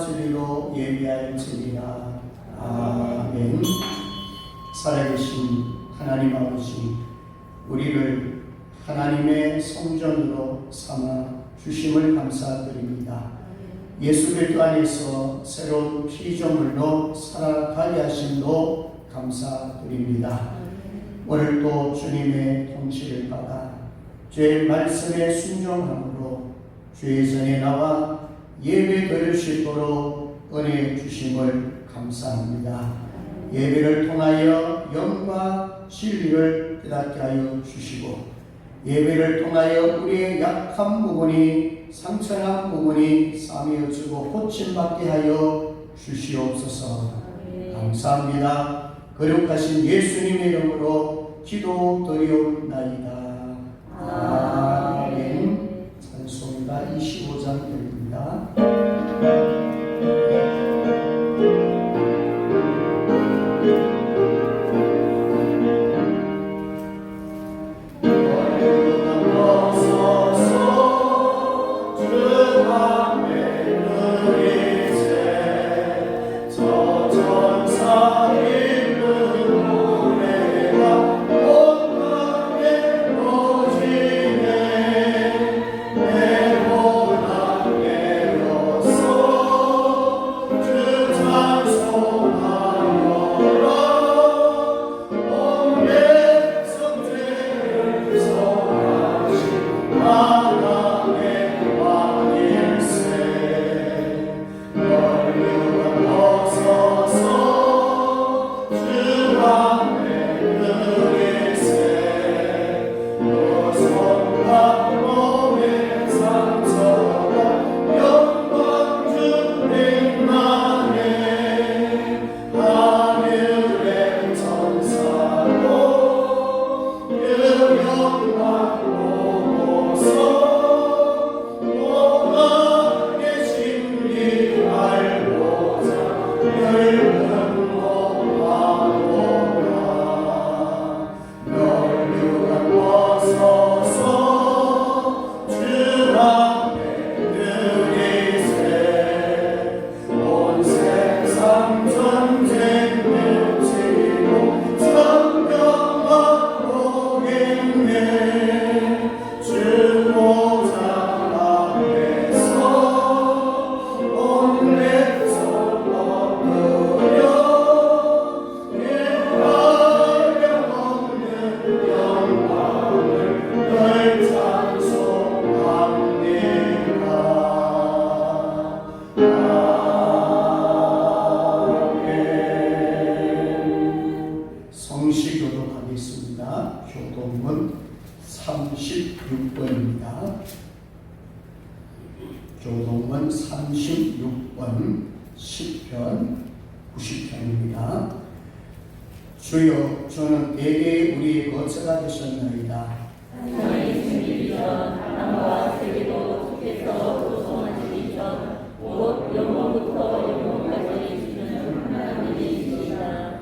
진리로 예비할지니라. 아멘. 살아계신 하나님 아버지, 우리를 하나님의 성전으로 삼아 주심을 감사드립니다. 예수 그리스도 안에서 새로운 피조물로 살아가게 하심도 감사드립니다. 오늘도 주님의 통치를 받아 주의 말씀에 순종함으로 주의 전에 나와 예배 드릴 수 있도록 은혜 주심을 감사합니다. 예배를 통하여 영과 진리를 깨닫게 하여 주시고, 예배를 통하여 우리의 약한 부분이, 상처난 부분이 싸매어지고 고침받게 하여 주시옵소서. 감사합니다. 거룩하신 예수님의 이름으로 기도드리옵나이다. 아멘. 찬송가 25장입니다. 교동문 36번입니다. 교동문 36번 10편 90편입니다. 주여, 주는 대개 우리의 거처가 되셨나이다. 하나님의 준비전 하나님과 세계도 주께서 조성하시기 전 곧 영원부터 영원까지 주는 하나님이시다.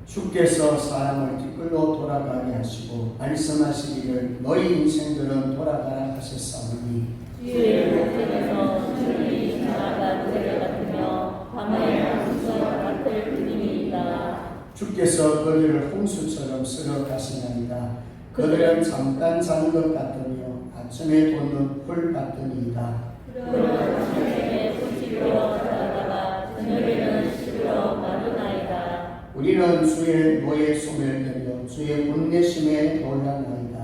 주께서 사람을 뒷글로 돌아가게 하시고 말씀하시기를 너희 인생들은 돌아가라 하셨사오니 주의 목전에서 주님이 나아가 그대 같으며 밤에 함성 같을 그림이다. 주께서 그들을 홍수처럼 쓸어 가시나이다. 그들은 잠깐 자는 것 같으며 아침에 돋는 풀 같으니이다. 그러나 아침에 푸시려 자라다가 저녁에는 시들어 마르나이다. 우리는 주의 노에 소멸되며 주의 분내심에 놀라나이다.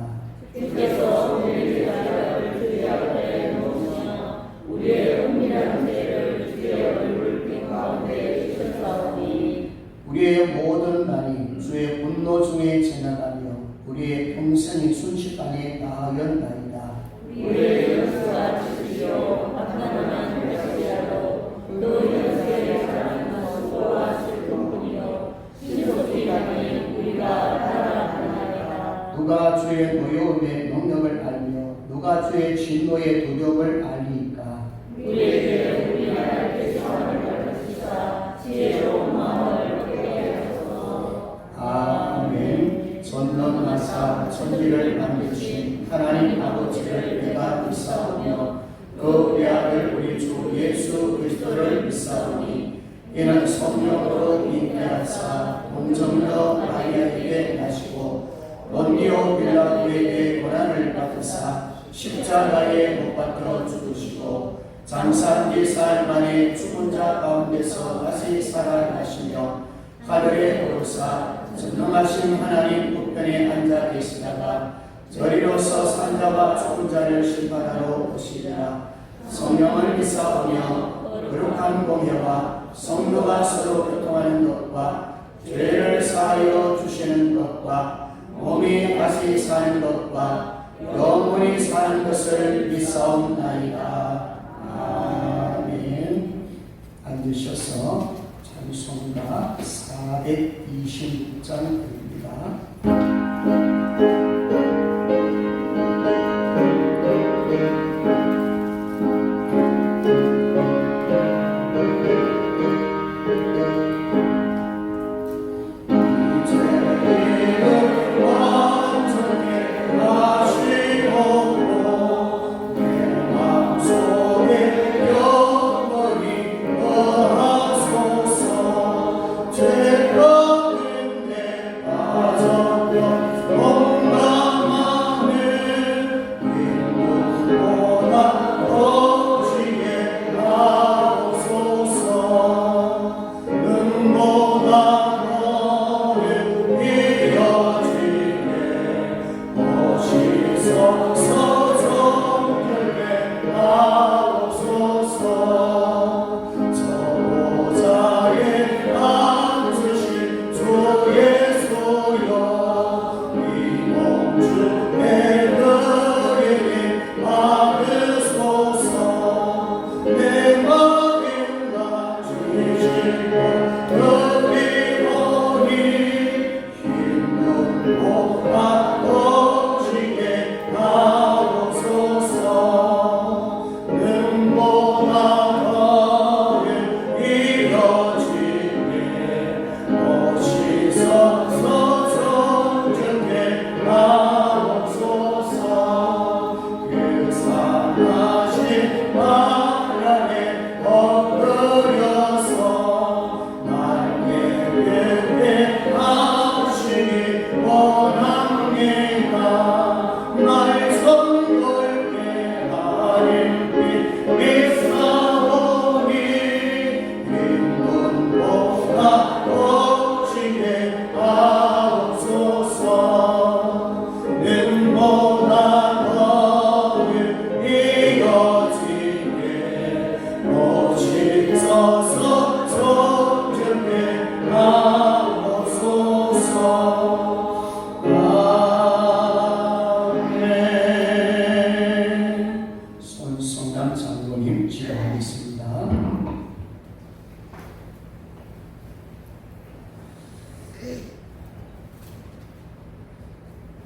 주께서 우리를 위하여 주의 앞에 놓으시며 우리의 은밀한 죄를 주의 얼굴빛 가운데 주셨사오니 우리의 모든 날이 주의 분노 중에 지나가며 우리의 평생이 순식간에 나아간나이다. 우리의 연수가 주시오 악단한 것이라도 또 연수의 사랑은 수고와 슬픔뿐이요 신속히가니 우리가 따라가나이다. 누가 주의 노여움의 능력을 알며 누가 주의 진노의 두려움을 알리까? 우리에게 우리 하나님의 사랑을 가르치사 지혜로운 마음을 얻게 하소서. 아멘. 전능하사 천지를 만드신 하나님 아버지를 내가 믿사오며 그 우리 아들 우리 주 예수 그리스도를 믿사오니 이는 성령으로 잉태하사 동정녀 마리아에게 나시고 본디오 빌라도에게 고난을 받으사 십자가에 못 박혀 죽으시고 장사 4살 만에 죽은 자 가운데서 다시 살아나시며 하늘에 오르사 전능하신 하나님 우편에 앉아 계시다가 저리로서 산자와 죽은 자를 심판하러 오시리라. 성령을 믿사오며 거룩한 공회와 성도가 서로 교통하는 것과 죄를 사하여 주시는 것과 몸이 다시 사는 것과 영원히 사는 것을 믿사옵나이다. 아멘. 앉으셔서 찬송가 426장입니다.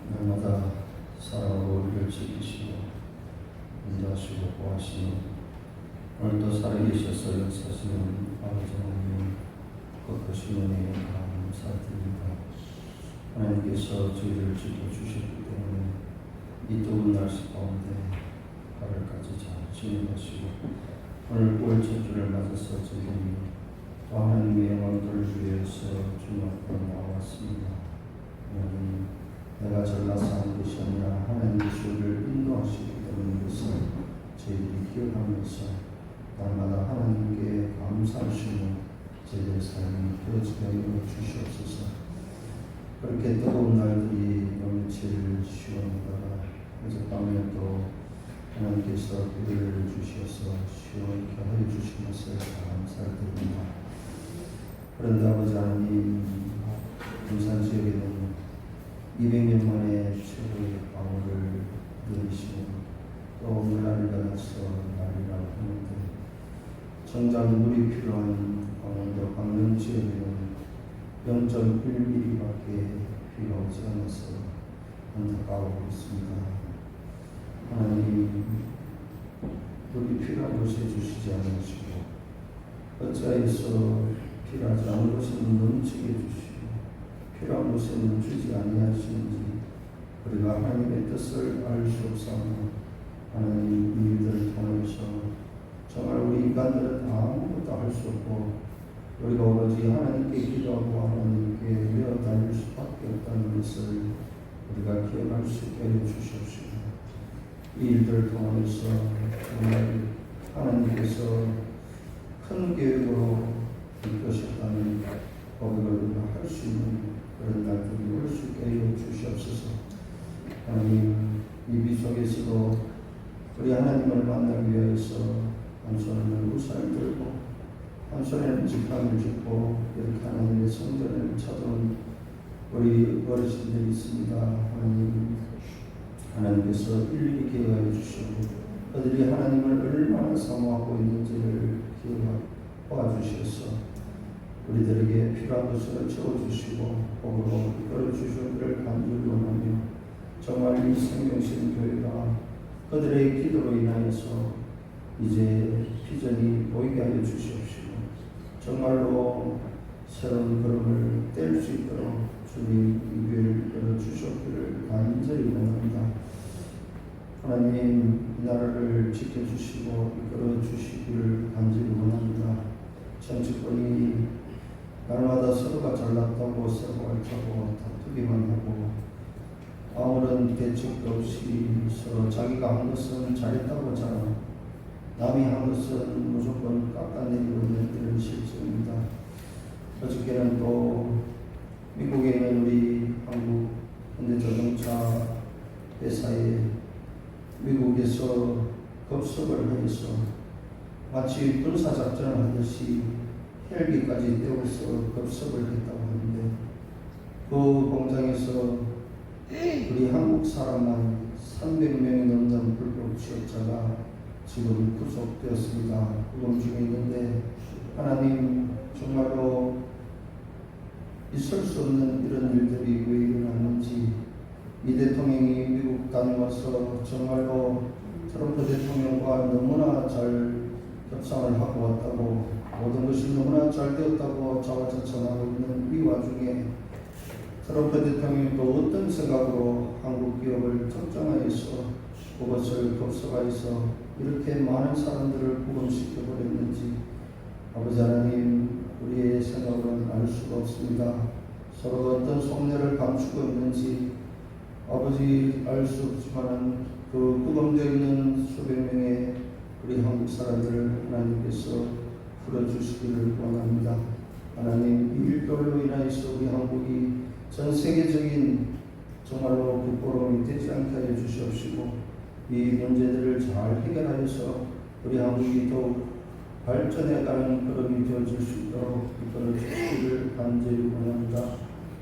날마다 사랑으로 우리를 지키시고 인도하시고 보호하시니 오늘도 살아계셔서 역사하시는 아버지 하나님 거룩하신 은혜에 감사드립니다. 하나님께서 저희를 지켜주셨기 때문에 이 더운 날씨 가운데 하루까지 잘 지내가시고 오늘 9월 첫 주를 맞아서 저희들이 또 하나님의 영광들을 위해서 주님 앞으로 나왔습니다. 하나님, 내가 잘나서 하는 것이 아니라 하나님께서 우리를 인도하시기 때문인 것을 저희들이 기억하면서 날마다 하나님께 감사하시는 저희들의 삶이 되어지게 하여 주시옵소서. 그렇게 뜨거운 날들이 넘칠 시원하다가 어젯밤에 또 하나님께서 비를 주셔서 시원케 하여 주신 것을 감사드립니다. 그런데 아버지 하나님, 부산 지역에는 200년 만에 최고의 방어를 내리시고 또 물난을 받아서 날이라고 하는데 정작 물이 필요한 강원도 강릉 지역에는 0.1mm밖에 비가 오지 않아서 안타까워하고 있습니다. 하나님, 물이 필요한 곳에 주시지 않으시고 어찌하여서 필요하지 않은 곳에는 넘치게 주시고 필요한 곳에는 주지 아니하시는지 우리가 하나님의 뜻을 알 수 없사오나 하나님 이 일들을 통해서 정말 우리 인간들은 아무것도 할 수 없고 우리가 오로지 하나님께 기도하고 하나님께 이어다닐 수밖에 없다는 것을 우리가 기억할 수 있게 해주시옵시고 이 일들을 통해서 정말 하나님께서 큰 계획으로 이끄셨다는 고백을 우리가 할 수 있는 그런 날들이 올 수 있게 해주시옵소서. 하나님 이 비 속에서도 우리 하나님을 만나기 위해서 한 손에는 우산을 들고 한 손에는 지팡이를 짚고 이렇게 하나님의 성전을 찾아온 우리 어르신들이 있습니다. 하나님께서 일일이 기억하여 주시고 그들이 하나님을 얼마나 사모하고 있는지를 기억하여 주셔서 우리들에게 필요한 것을 채워주시고 복으로 이끌어 주시기를 간절히 원하며 정말 이 생명신 교회가 그들의 기도로 인하여서 이제 비전이 보이게 하여 주시옵시고 정말로 새로운 걸음을 뗄 수 있도록 주님 이 교회를 열어 주셨기를 간절히 원합니다. 하나님 이 나라를 지켜주시고 이끌어 주시기를 간절히 원합니다. 정치권이 날마다 서로가 잘났다고 서로가 알차고 다투기만 하고 아무런 대책도 없이 서로 자기가 한 것은 잘했다고 자랑 남이 한 것은 무조건 깎아내리고 있는 이런 실정입니다. 어저께는 또 미국에 있는 우리 한국 현대자동차 회사에 미국에서 급습을 해서 마치 군사작전을 하듯이 헬기까지 떼어서 급습을 했다고 하는데 그 공장에서 우리 한국 사람만 300명이 넘는 불법 취업자가 지금 구속되었습니다. 구금 중에 있는데 하나님 정말로 있을 수 없는 이런 일들이 왜 일어났는지 이 대통령이 미국 다녀와서 정말로 트럼프 대통령과 너무나 잘 협상을 하고 왔다고 모든 것이 너무나 잘 되었다고 자화자찬하고 있는 이 와중에 트럼프 대통령이 또 어떤 생각으로 한국 기업을 특정하여서 그것을 급속하여서 이렇게 많은 사람들을 구금시켜버렸는지 아버지 하나님 우리의 생각은 알 수가 없습니다. 서로 어떤 속내를 감추고 있는지 아버지 알 수 없지만 그 구금되어 있는 수백 명의 우리 한국 사람들을 하나님께서 풀어주시기를 원합니다. 하나님 이 일들로 인하여서 우리 한국이 전 세계적인 정말로 부끄러움이 되지 않게 하여 주시옵시고 이 문제들을 잘 해결하여서 우리 한국이 더욱 발전해가는 걸음이 되어줄 수 있도록 이끌어 주시기를 간절히 원합니다.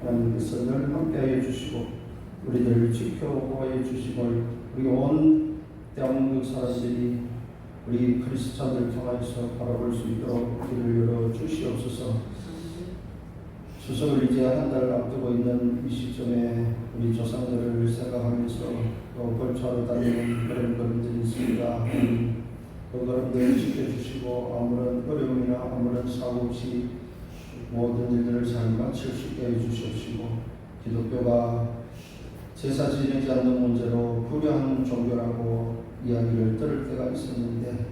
하나님께서 늘 함께하여 주시고 우리들을 지켜보아해 주시고 우리 온 대한민국 사람들이 우리 그리스도인들 통해서 바라볼 수 있도록 길을 열어 주시옵소서. 추석을 이제 한 달 앞두고 있는 이 시점에 우리 조상들을 생각하면서 또 걸쳐하러 다니는 그런 걸음들이 있습니다. 그 걸음들을 지켜주시고 아무런 어려움이나 아무런 사고 없이 모든 일들을 잘 마칠 수 있게 해주시옵시고 기독교가 제사 지내지 않는 문제로 불의한 종교라고 이야기를 들을 때가 있었는데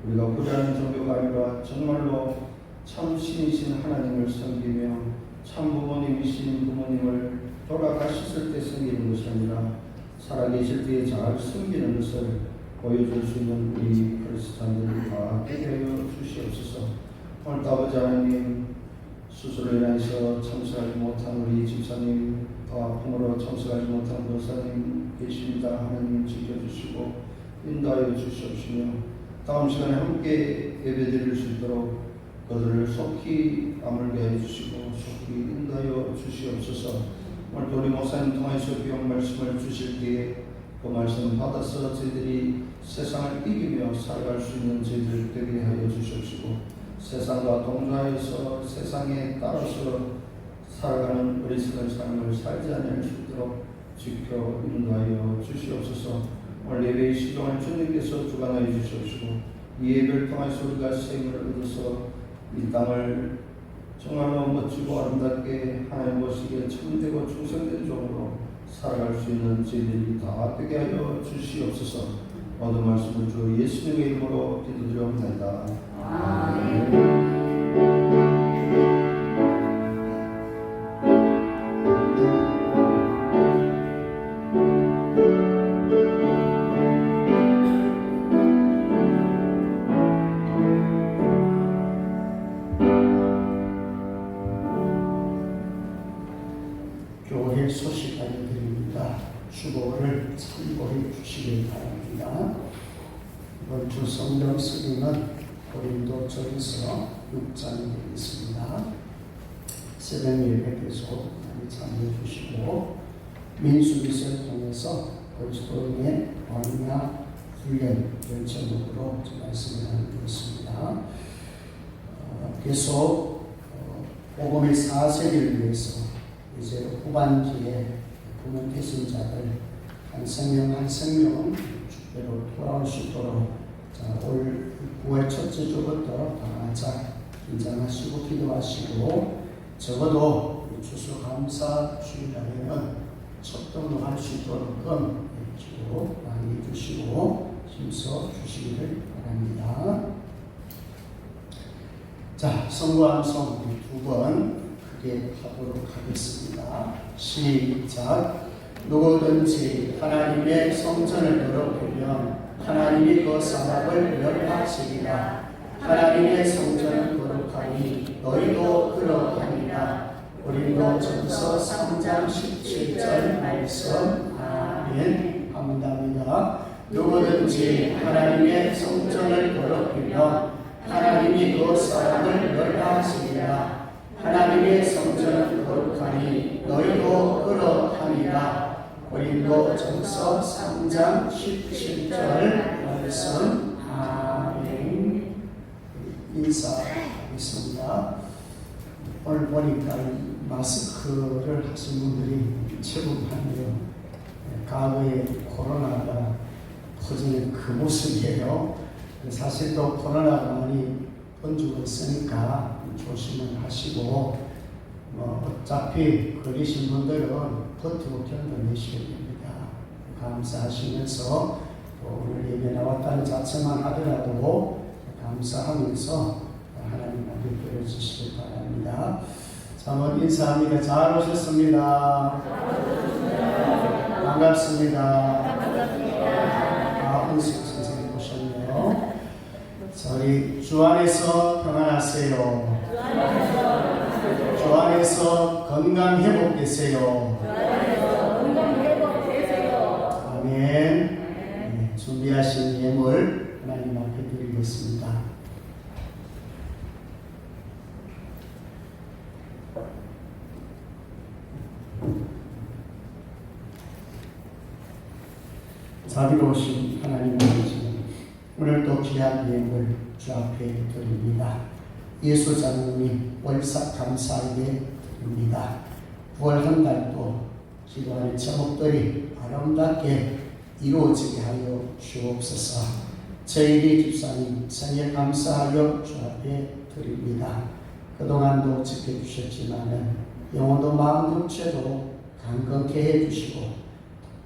우리가 불의한 종교가 아니라 정말로 참 신이신 하나님을 섬기며 참 부모님이신 부모님을 돌아가셨을 때 섬기는 것이 아니라 살아계실 때에 잘 섬기는 것을 보여줄 수 있는 우리 그리스도인들이 다 되게 하여 주시옵소서. 오늘 아버지 하나님 수술로 인해서 참석하지 못한 우리 집사님 또 아픔으로 참석하지 못한 권사님 계십니다. 하나님 지켜주시고 인도하여 주시옵시며 다음 시간에 함께 예배드릴 수 있도록 그들을 속히 아물게 해주시고 속히 인도하여 주시옵소서. 오늘 우리 목사님 통해서 귀한 말씀을 주실 때에 그 말씀 받아서 저희들이 세상을 이기며 살아갈 수 있는 저희들 되게 하여 주시옵시고 세상과 동조하여서 세상에 따라서 살아가는 어리석은 삶을 살지 않을 수 있도록 지켜 인도하여 주시옵소서. 오늘 예배의 시간을 주님께서 주관하여 주시옵시고 이 예배를 통해서 우리가 생명을 얻어서 이 땅을 정말로 멋지고 아름답게 하나님 보시기에 참되고 충성된 종으로 살아갈 수 있는 저희들이 다 되게 하여 주시옵소서. 모든 말씀을 주 예수님의 이름으로 기도드려옵나이다. 교회 소식 알려드립니다. 주보를 참고해 주시길 바랍니다. 이번 주 성경 쓰기는 고린도전서 6장에 있습니다. 새벽 예배에서 많이 참여해 주시고 민수기서를 통해서 그리스도인의 언약 훈련을 제목으로 말씀을 나누고 있습니다. 계속 복음의 4세기를 위해서 이제 후반기에 부문 대신자들 한 생명 한 생명 주께로 돌아올 수 있도록 올 9월 첫째 주부터 바짝 긴장하시고 기도하시고 적어도 추수감사 주일날에는 첫 등록할 수 있도록 기도 많이 해주시고 힘써 주시기를 바랍니다. 자, 성구함성 두 번 크게 하도록 하겠습니다. 시작. 누구든지 하나님의 성전을 더럽히면 하나님이 그 사람을 멸하시리라. 하나님의 성전은 거룩하니 너희도 그러하니라. 고린도전서 3장 17절 말씀. 아멘. 합니다. 누구든지 하나님의 성전을 더럽히면 하나님이 그 사람을 멸하시리라. 하나님의 성전은 거룩하니 너희도 그러하니라. 고린도전서 3장 17절 말씀. 아멘. 인사하겠습니다. 오늘 보니까 마스크를 하신 분들이 제법 많네요. 과거에 코로나가 퍼지는 그 모습이에요. 사실 또 코로나가 많이 번지고 있으니까 조심을 하시고 어차피 걸리신 분들은 버티고 견뎌내셔야 됩니다. 감사하시면서 오늘 예배 나왔다는 자체만 하더라도 감사하면서 하나님 앞에 드려주시기 바랍니다. 자, 한번 인사합니다. 잘 오셨습니다. 반갑습니다. 은숙 선생님 오셨네요. 자, 우리 주 안에서 평안하세요. 주 안에서 건강 회복되세요. 아멘. 네, 준비하신 예물 하나님 앞에 드리겠습니다. 자비로우신 하나님 아버지, 오늘도 귀한 예물 주 앞에 드립니다. 예수 장로님 월삭 감사하게 드립니다. 9월 한 달도 기도하는 제목들이 아름답게 이루어지게 하여 주옵소서. 저희리 집사님 생일 감사하여 주 앞에 드립니다. 그동안도 지켜주셨지만 영혼도 마음도 육체도 강건케 해주시고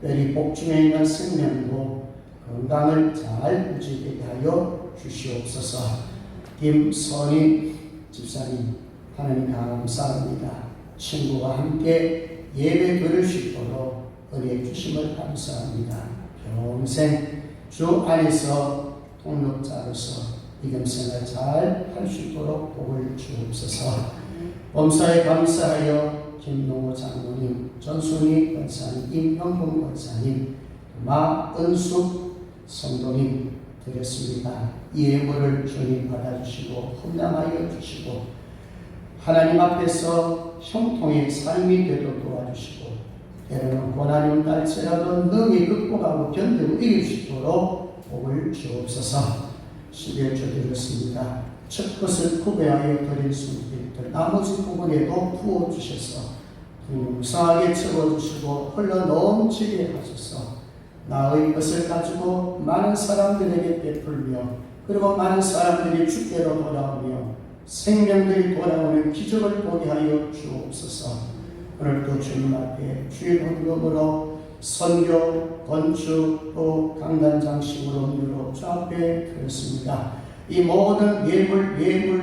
특별히 복중에 있는 생명도 건강을 잘 유지되게 하여 주시옵소서. 김선희 집사님 하나님 감사합니다. 친구와 함께 예배 드릴 수 있도록 은혜 주심을 감사합니다. 평생 주 안에서 동력자로서 이금생활 잘 할 수 있도록 복을 주옵소서. 범사에 감사하여 김동호 장로님, 전순희 권사님, 임형봉 권사님, 마은숙 성도님 드렸습니다. 이 예물을 주님 받아주시고 험담하여 주시고 하나님 앞에서 형통의 삶이 되도록 도와주시고 때로는 고난이 온달지라도 능히 극복하고 견디고 이길 수 있도록 복을 주옵소서. 12월 드렸습니다. 첫 것을 구배하여 드릴 수 있도록 나머지 부분에도 부어주셔서 풍성하게 채워주시고 흘러 넘치게 하소서. 나의 것을 가지고 많은 사람들에게 베풀며 그리고 많은 사람들이 주께로 돌아오며 생명들이 돌아오는 기적을 보게 하여 주옵소서. 오늘도 주님 앞에 주의 헌금으로 선교, 건축, 또 강단 장식으로 업무로 주 앞에 드렸습니다. 이 모든 예물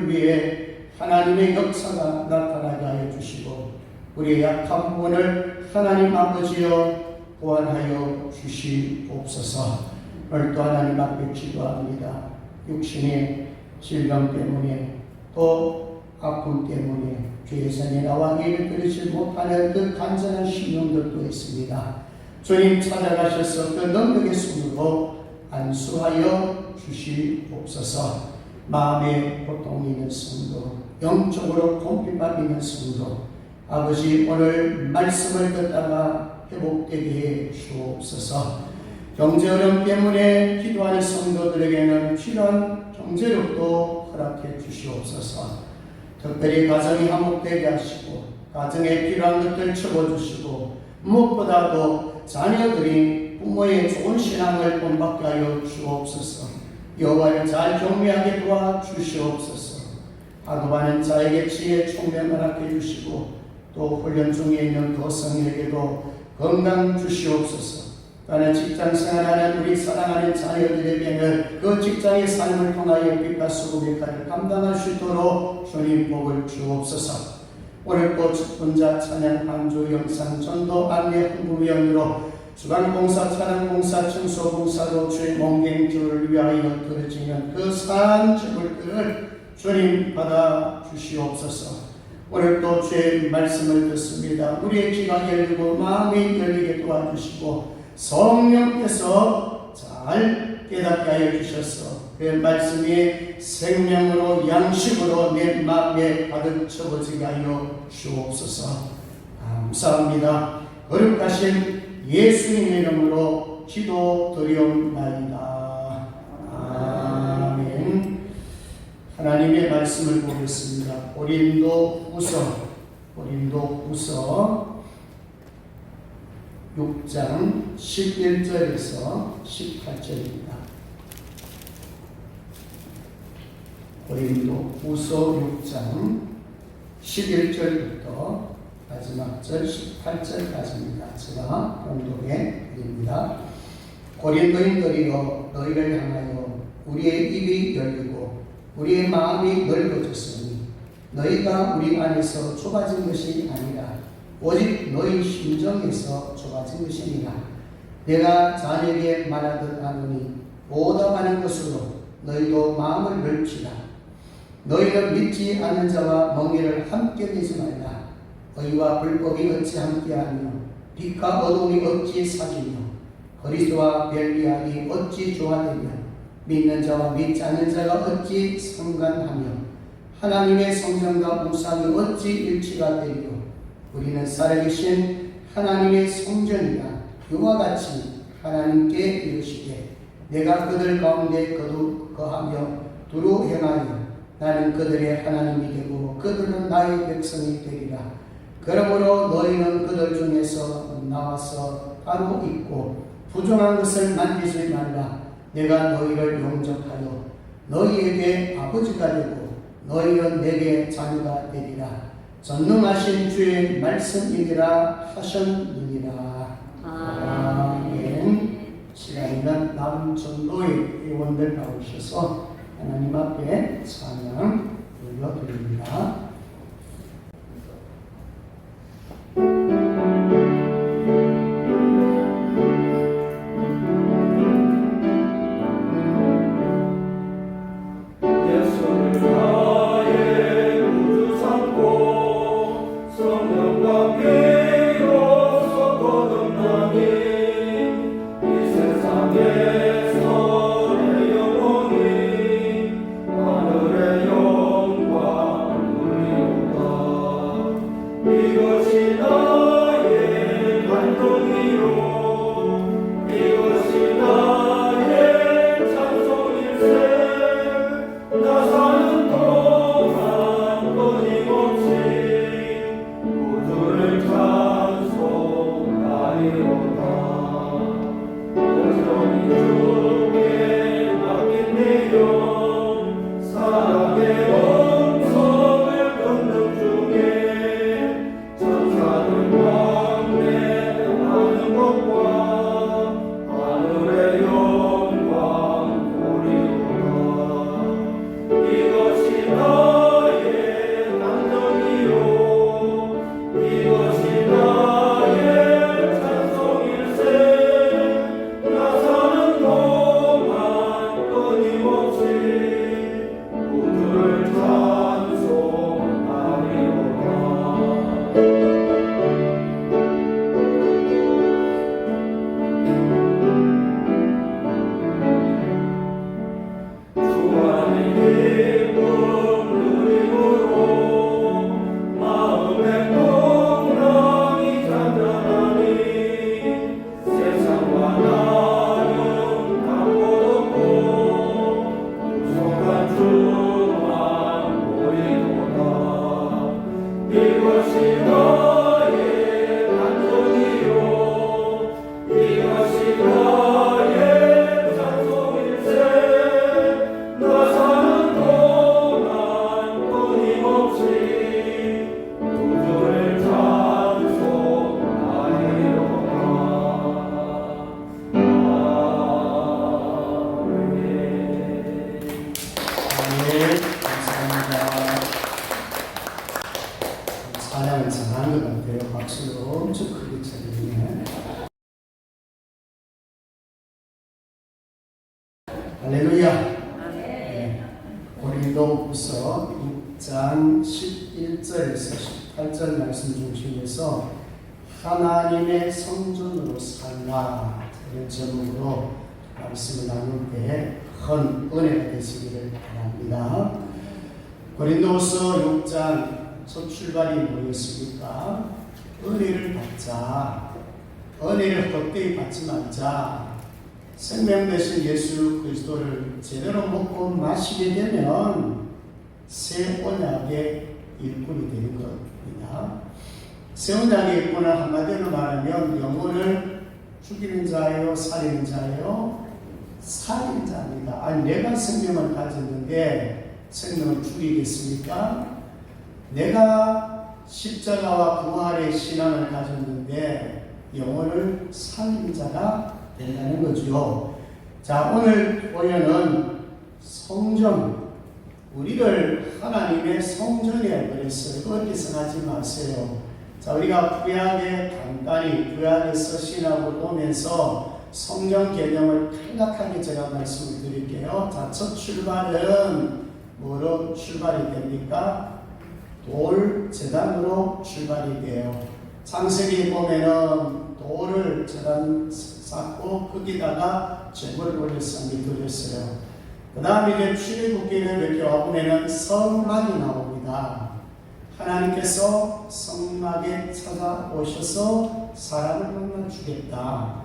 위에 하나님의 역사가 나타나게 하여 주시고 우리의 약한 부분을 하나님 아버지여 보완하여 주시옵소서. 오늘도 하나님 앞에 기도합니다. 육신의 질병 때문에 또 아픔 때문에 주의 선에 나와 예를 드리지 못하는 그 간절한 심령들도 있습니다. 주님 찾아가셔서 그 능력의 손으로 안수하여 주시옵소서. 마음에 고통이 있는 성도, 영적으로 공핍받고 있는 성도, 아버지 오늘 말씀을 듣다가 회복되게 해 주옵소서. 경제 어려움 때문에 기도하는 성도들에게는 필요한 경제력도 허락해 주시옵소서. 특별히 가정이 화목되게 하시고 가정에 필요한 것들 채워주시고 무엇보다도 자녀들이 부모의 좋은 신앙을 본받게 하여 주옵소서. 여호와를 잘 경외하게 도와주시옵소서. 학업하는 자에게 지혜 총명을 허락해 주시고 또 훈련 중에 있는 거성에게도 건강 주시옵소서. 또한 직장 생활하는 우리 사랑하는 자녀들에게는 그 직장의 삶을 통하여 빛과 수고의 역할을 감당할 수 있도록 주님 복을 주옵소서. 오늘 또 직분자 찬양 반주 영상 전도 안내 홍보위원으로 주간봉사 찬양봉사 청소봉사로 주의 몸갱주를 위하여 드려지는 그 산 제물들을 주님 받아 주시옵소서. 오늘 또 주의 말씀을 듣습니다. 우리의 귀가 열리고 마음이 열리게 도와주시고 성령께서 잘 깨닫게 하여 주셔서 그 말씀이 생명으로 양식으로 내 마음에 가득 채워지게 하여 주옵소서. 감사합니다. 거룩하신 예수님의 이름으로 기도드리옵나이다. 아멘. 하나님의 말씀을 보겠습니다. 고린도후서 6장 11절에서 18절입니다. 고린도후서 6장 11절부터 마지막 절 18절까지입니다. 제가 봉독해 드립니다. 고린도인들이여 너희를 향하여 우리의 입이 열리고 우리의 마음이 넓어졌으니 너희가 우리 안에서 좁아진 것이 아니라 오직 너희 심정에서 좁아진 것이니라. 내가 자네에게 말하듯 하노니 보다 많은 것으로 너희도 마음을 넓히라. 너희는 믿지 않는 자와 멍에를 함께 내지 말라. 의와 불법이 어찌 함께하며 빛과 어둠이 어찌 사귀며 그리스도와 벨리알이 어찌 조화되며 믿는 자와 믿지 않는 자가 어찌 상관하며 하나님의 성전과 우상이 어찌 일치가 되리요. 우리는 살아계신 하나님의 성전이라. 이와 같이 하나님께 이르시되 내가 그들 가운데 거하며 두루 행하여 나는 그들의 하나님이 되고 그들은 나의 백성이 되리라. 그러므로 너희는 그들 중에서 나와서 따로 있고 부정한 것을 만지지 말라. 내가 너희를 용접하여 너희에게 아버지가 되고 너희는 내게 자녀가 되리라. 전능하신 주의 말씀이니라 하셨느니라. 아멘. 시간이면 남은 전도의 회원들 나오셔서 하나님 앞에 찬양 올려드립니다. 천사는 왕래 하는 것과 할렐루야. 고린도후서 6장 11절에서 18절 말씀 중심에서 하나님의 성전으로 살라 이런 제목으로 말씀을 나눌 때 큰 은혜가 되시기를 바랍니다. 고린도후서 6장 첫 출발이 뭐였습니까? 은혜를 받자. 은혜를 헛되이 받지 말자. 생명 되신 예수 그리스도를 제대로 먹고 마시게 되면 새 언약의 일꾼이 되는 겁니다. 새 언약의 일꾼은 한마디로 말하면 영혼을 죽이는 자예요, 살리는 자예요? 살리는 자입니다. 아니 내가 생명을 가졌는데 생명을 죽이겠습니까? 내가 십자가와 부활의 신앙을 가졌는데 영혼을 살리는 자가 된다는 거죠. 자, 오늘 보면은 성전, 우리를 하나님의 성전이라고 그랬어요. 그렇게 생각하지 마세요. 자, 우리가 구약에 간단히 구약에서 신학을 보면서 성전 개념을 간략하게 제가 말씀을 드릴게요. 자, 첫 출발은 뭐로 출발이 됩니까? 돌 제단으로 출발이 돼요. 창세기 보면은 돌을 제단 쌓고 거기다가 제물을 올렸어요. 드렸어요. 그 다음에 이제 출애굽기를 이렇게 와보면은 성막이 나옵니다. 하나님께서 성막에 찾아오셔서 사람을 만나 주겠다.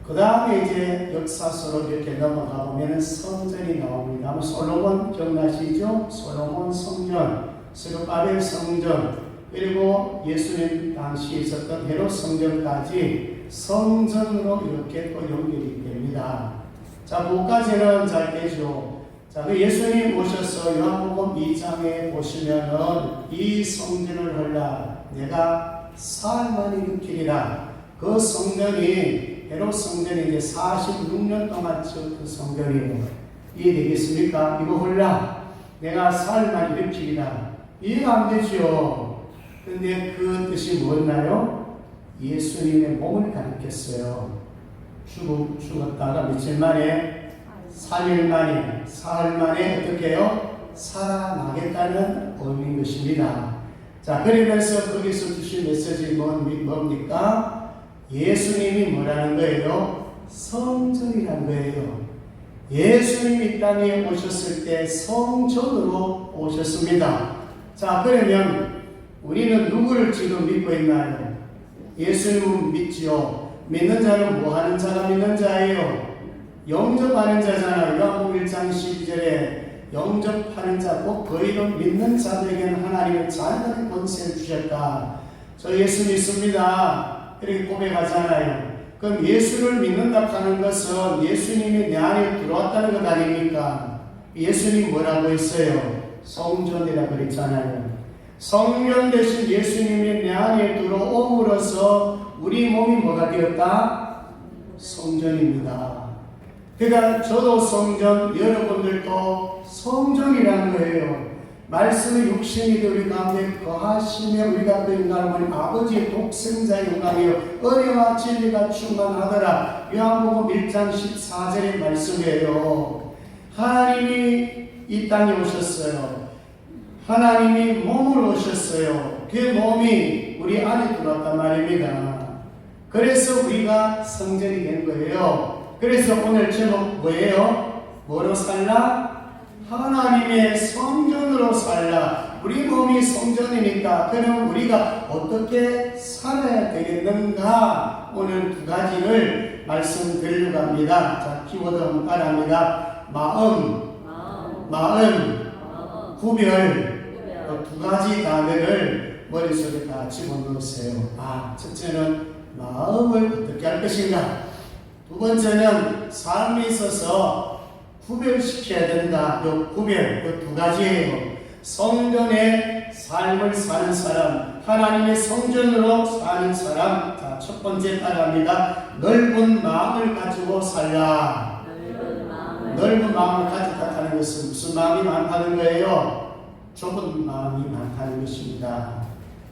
그 다음에 이제 역사서로 이렇게 넘어가 보면은 성전이 나옵니다. 솔로몬 기억나시죠? 솔로몬 성전, 스룹바벨 성전, 그리고 예수님 당시에 있었던 헤롯 성전까지 성전으로 이렇게 또 연결이 됩니다. 자, 그까지는 잘 되죠. 자, 그 예수님 오셔서 요한복음 2장에 보시면은 이 성전을 헐라 내가 사흘만에 일으키리라. 그 성전이 헤롯 성전이 이제 46년 동안 지었던 성전이고 이해되겠습니까? 이거 헐라 내가 사흘만에 일으키리라. 이해가 안 되죠. 근데 그 뜻이 뭐였나요? 예수님의 몸을 가리켰어요. 죽었다가 며칠 만에 3일 만에 사흘 만에 어떻게 해요? 살아나겠다는 의미인 것입니다. 자, 그러면서 거기서 주신 메시지 뭡니까? 예수님이 뭐라는 거예요? 성전이라는 거예요. 예수님이 이 땅에 오셨을 때 성전으로 오셨습니다. 자, 그러면 우리는 누구를 지금 믿고 있나요? 예수님을 믿지요. 믿는 자는 뭐 하는 자가 믿는 자예요? 영접하는 자잖아요. 요한복음 1장 12절에 영접하는 자, 꼭 거의는 믿는 자들에게는 하나님은 자녀의 권세를 주셨다. 저 예수 믿습니다. 이렇게 고백하잖아요. 그럼 예수를 믿는다 하는 것은 예수님이 내 안에 들어왔다는 것 아닙니까? 예수님 뭐라고 했어요? 성전이라고 그랬잖아요. 성령 대신 예수님이 내 안에 들어옴으로써 우리 몸이 뭐가 되었다? 성전입니다. 그러니까 저도 성전, 여러분들도 성전이라는 거예요. 말씀의 육신이 우리 가운데 거하시며 우리가 그 영광을 아버지의 독생자의 영광이요 은혜와 진리가 충만하더라. 요한복음 1장 14절의 말씀이에요. 하나님이 이 땅에 오셨어요. 하나님이 몸으로 오셨어요. 그 몸이 우리 안에 들어왔단 말입니다. 그래서 우리가 성전이 된 거예요. 그래서 오늘 제목 뭐예요? 뭐로 살라? 하나님의 성전으로 살라. 우리 몸이 성전이니까 그럼 우리가 어떻게 살아야 되겠는가? 오늘 두 가지를 말씀드리려고 합니다. 자, 키워드 한번 따라합니다. 마음, 구별. 두 가지 단어를 머릿속에 다 집어넣으세요. 첫째는 마음을 어떻게 할 것인가? 두 번째는 삶에 있어서 구별시켜야 된다. 요 구별, 요 두 가지예요. 성전의 삶을 사는 사람, 하나님의 성전으로 사는 사람. 자, 첫 번째 따라합니다. 넓은 마음을 가지고 살라. 넓은 마음을 가졌다는 것은 무슨 마음이 많다는 거예요? 좁은 마음이 많다는 것입니다.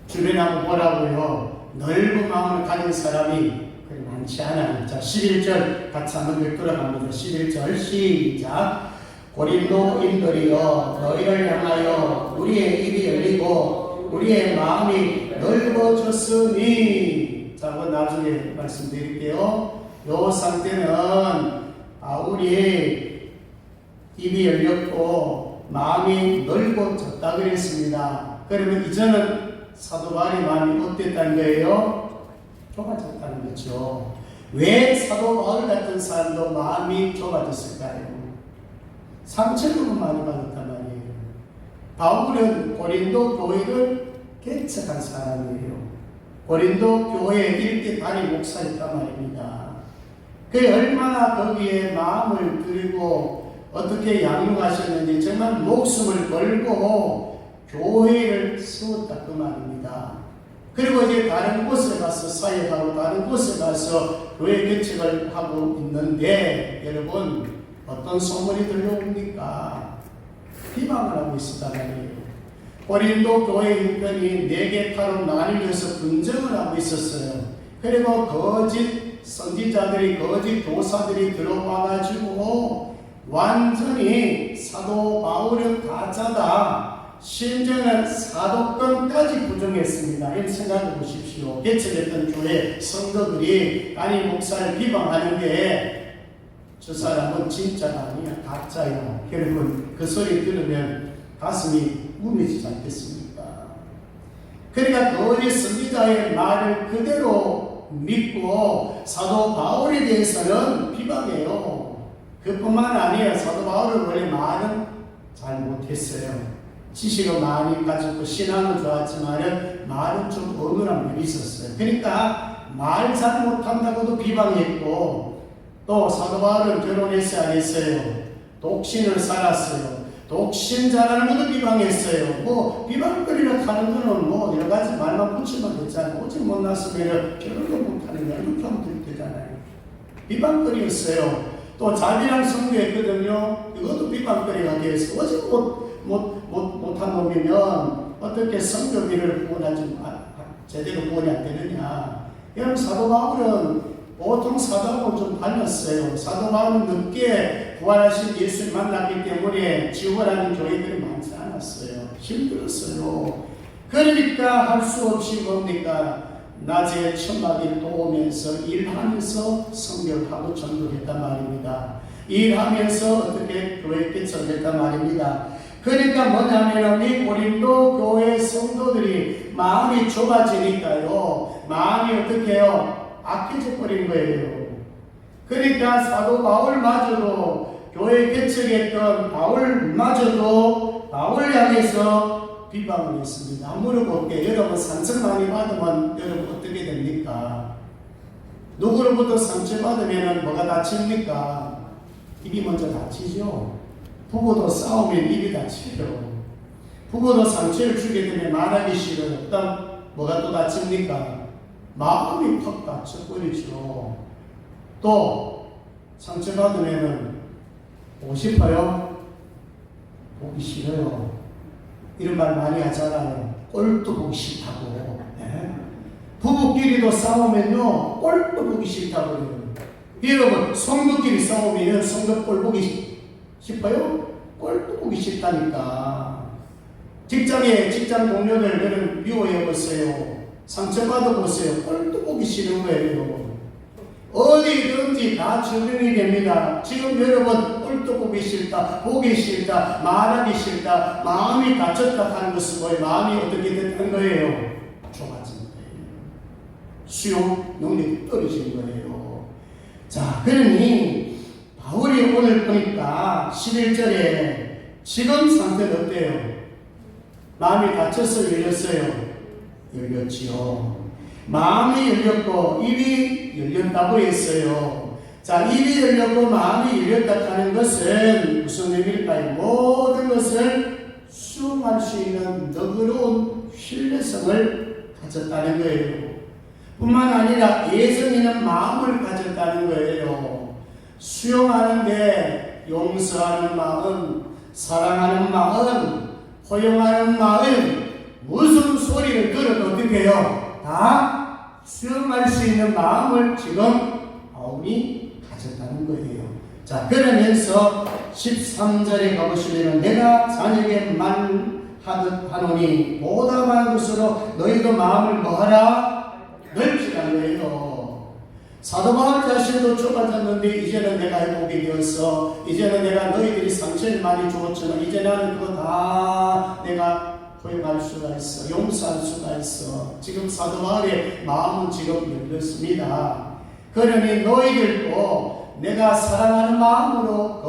주변에 한번 보라고요. 넓은 마음을 가진 사람이 그리 많지 않아요. 자, 11절 같이 한번 읽도록 합니다. 11절 시작. 고린도인들이여 너희를 향하여 우리의 입이 열리고 우리의 마음이 넓어졌으니. 자, 그건 나중에 말씀드릴게요. 요 상태는 우리의 입이 열렸고 마음이 넓어졌다 그랬습니다. 그러면 이제는 사도 바울의 마음이 어땠다는 거예요? 좁아졌다는 거죠. 왜 사도 바울 같은 사람도 마음이 좁아졌을까요? 상처를 많이 받았단 말이에요. 바울은 고린도 교회를 개척한 사람이에요. 고린도 교회에 일대 단임 목사였단 말입니다. 그게 얼마나 거기에 마음을 들이고 어떻게 양육하셨는지 정말 목숨을 걸고 교회를 세웠다 그 말입니다. 그리고 이제 다른 곳에 가서 사역하고 다른 곳에 가서 교회 개척을 하고 있는데 여러분 어떤 소문이 들려옵니까? 비방을 하고 있었단 말이에요. 고린도 교회 형편이 4개 파로 나뉘어서 분쟁을 하고 있었어요. 그리고 거짓 선지자들이 거짓 교사들이 들어와가지고 완전히 사도 바울은 가짜다. 심지어는 사도권까지 부정했습니다. 이렇게 생각해 보십시오. 개척했던 교회 성도들이 아니 목사를 비방하는데 저 사람은 진짜가 아니야 가짜야. 여러분 그 소리 들으면 가슴이 무너지지 않겠습니까? 그러니까 거짓 선지자의 말을 그대로 믿고 사도 바울에 대해서는 비방해요. 그뿐만 아니에요. 사도 바울은 원래 말은 잘 못했어요. 지식은 많이 가지고 신앙은 좋았지만 말은 좀 어눌한 면이 있었어요. 그러니까 말 잘 못한다고도 비방했고 또 사도 바울은 결혼했어요 안 했어요? 독신을 살았어요. 독신자라는 것도 비방했어요. 뭐 비방거리를 하는 거는 뭐 여러 가지 말만 붙이면 되잖아요. 오직 못났으면 결혼도 못하는 거야. 이렇게 하면 되잖아요. 비방거리였어요. 또 자비랑 성교했거든요. 이것도 비방거리가 되어서 오직 못한 놈이면 어떻게 성교비를 구원하지 제대로 구원이 안 되느냐. 여러분 사도 바울은 보통 사도하고 좀 달랐어요. 사도 바울은 늦게 부활하신 예수를 만났기 때문에 지원하는 교회들이 많지 않았어요. 힘들었어요. 그러니까 할 수 없이 뭡니까? 낮에 천막을 도우면서 일하면서 성결하고 전도했단 말입니다. 일하면서 어떻게 교회 개척했단 말입니다. 그러니까 뭐냐면 이 고린도 교회 성도들이 마음이 좁아지니까요. 마음이 어떻게 해요? 악해져 버린 거예요. 그러니까 사도 바울마저도 교회 개척했던 바울마저도 바울 향해서 비방을 했습니다. 물어볼게요. 여러분 상처 많이 받으면 여러분 어떻게 됩니까? 누구로부터 상처 받으면 뭐가 다칩니까? 입이 먼저 다치죠. 부부도 싸우면 입이 다치죠. 부부도 상처를 주게 되면 말하기 싫어요. 그다음 뭐가 또 다칩니까? 마음이 팍 다쳐버리죠. 또 상처받으면 보고 싶어요? 보기 싫어요. 이런 말 많이 하잖아요. 꼴도 보기 싫다고. 네? 부부끼리도 싸우면요 꼴도 보기 싫다고 그래요. 여러분 성도끼리 싸우면 성도 꼴 보기 싶어요? 꼴도 보기 싫다니까. 직장 동료들 여러분 미워해 보세요. 상처받아 보세요. 꼴도 보기 싫은 거예요. 어디든지 다 적용이 됩니다. 지금 여러분 꼴도 보기 싫다, 보기 싫다, 말하기 싫다, 마음이 다쳤다 하는 것은 뭐예요? 마음이 어떻게 됐던 거예요? 좁아진 거예요. 수용 능력이 떨어진 거예요. 자, 그러니 바울이 오늘 보니까 11절에 지금 상태는 어때요? 마음이 다쳐서 열렸어요? 열렸지요. 마음이 열렸고 입이 열렸다고 했어요. 자, 입이 열렸고 마음이 열렸다 하는 것은 무슨 의미일까요? 모든 것을 수용할 수 있는 너그러운 신뢰성을 가졌다는 거예요. 뿐만 아니라 예정 있는 마음을 가졌다는 거예요. 수용하는데 용서하는 마음, 사랑하는 마음, 허용하는 마음, 무슨 소리를 들어도 어떻게 해요? 다 수용할 수 있는 마음을 지금 바울이 가졌다는 거예요. 자, 그러면서 13절에 가보시면 내가 자녀에게 말하듯 하노니 보답한 것으로 너희도 마음을 뭐하라? 넓히라는 거예요. 사도 바울 자신도 좁아졌는데 이제는 내가 회복이 되었어. 이제는 내가 너희들이 상처를 많이 주었지만 이제 나는 그거 다 내가 포용할 수가 있어. 용서할 수가 있어. 지금 사도 바울의 마음은 지금 열렸습니다. 그러니 너희들도 내가 사랑하는 마음으로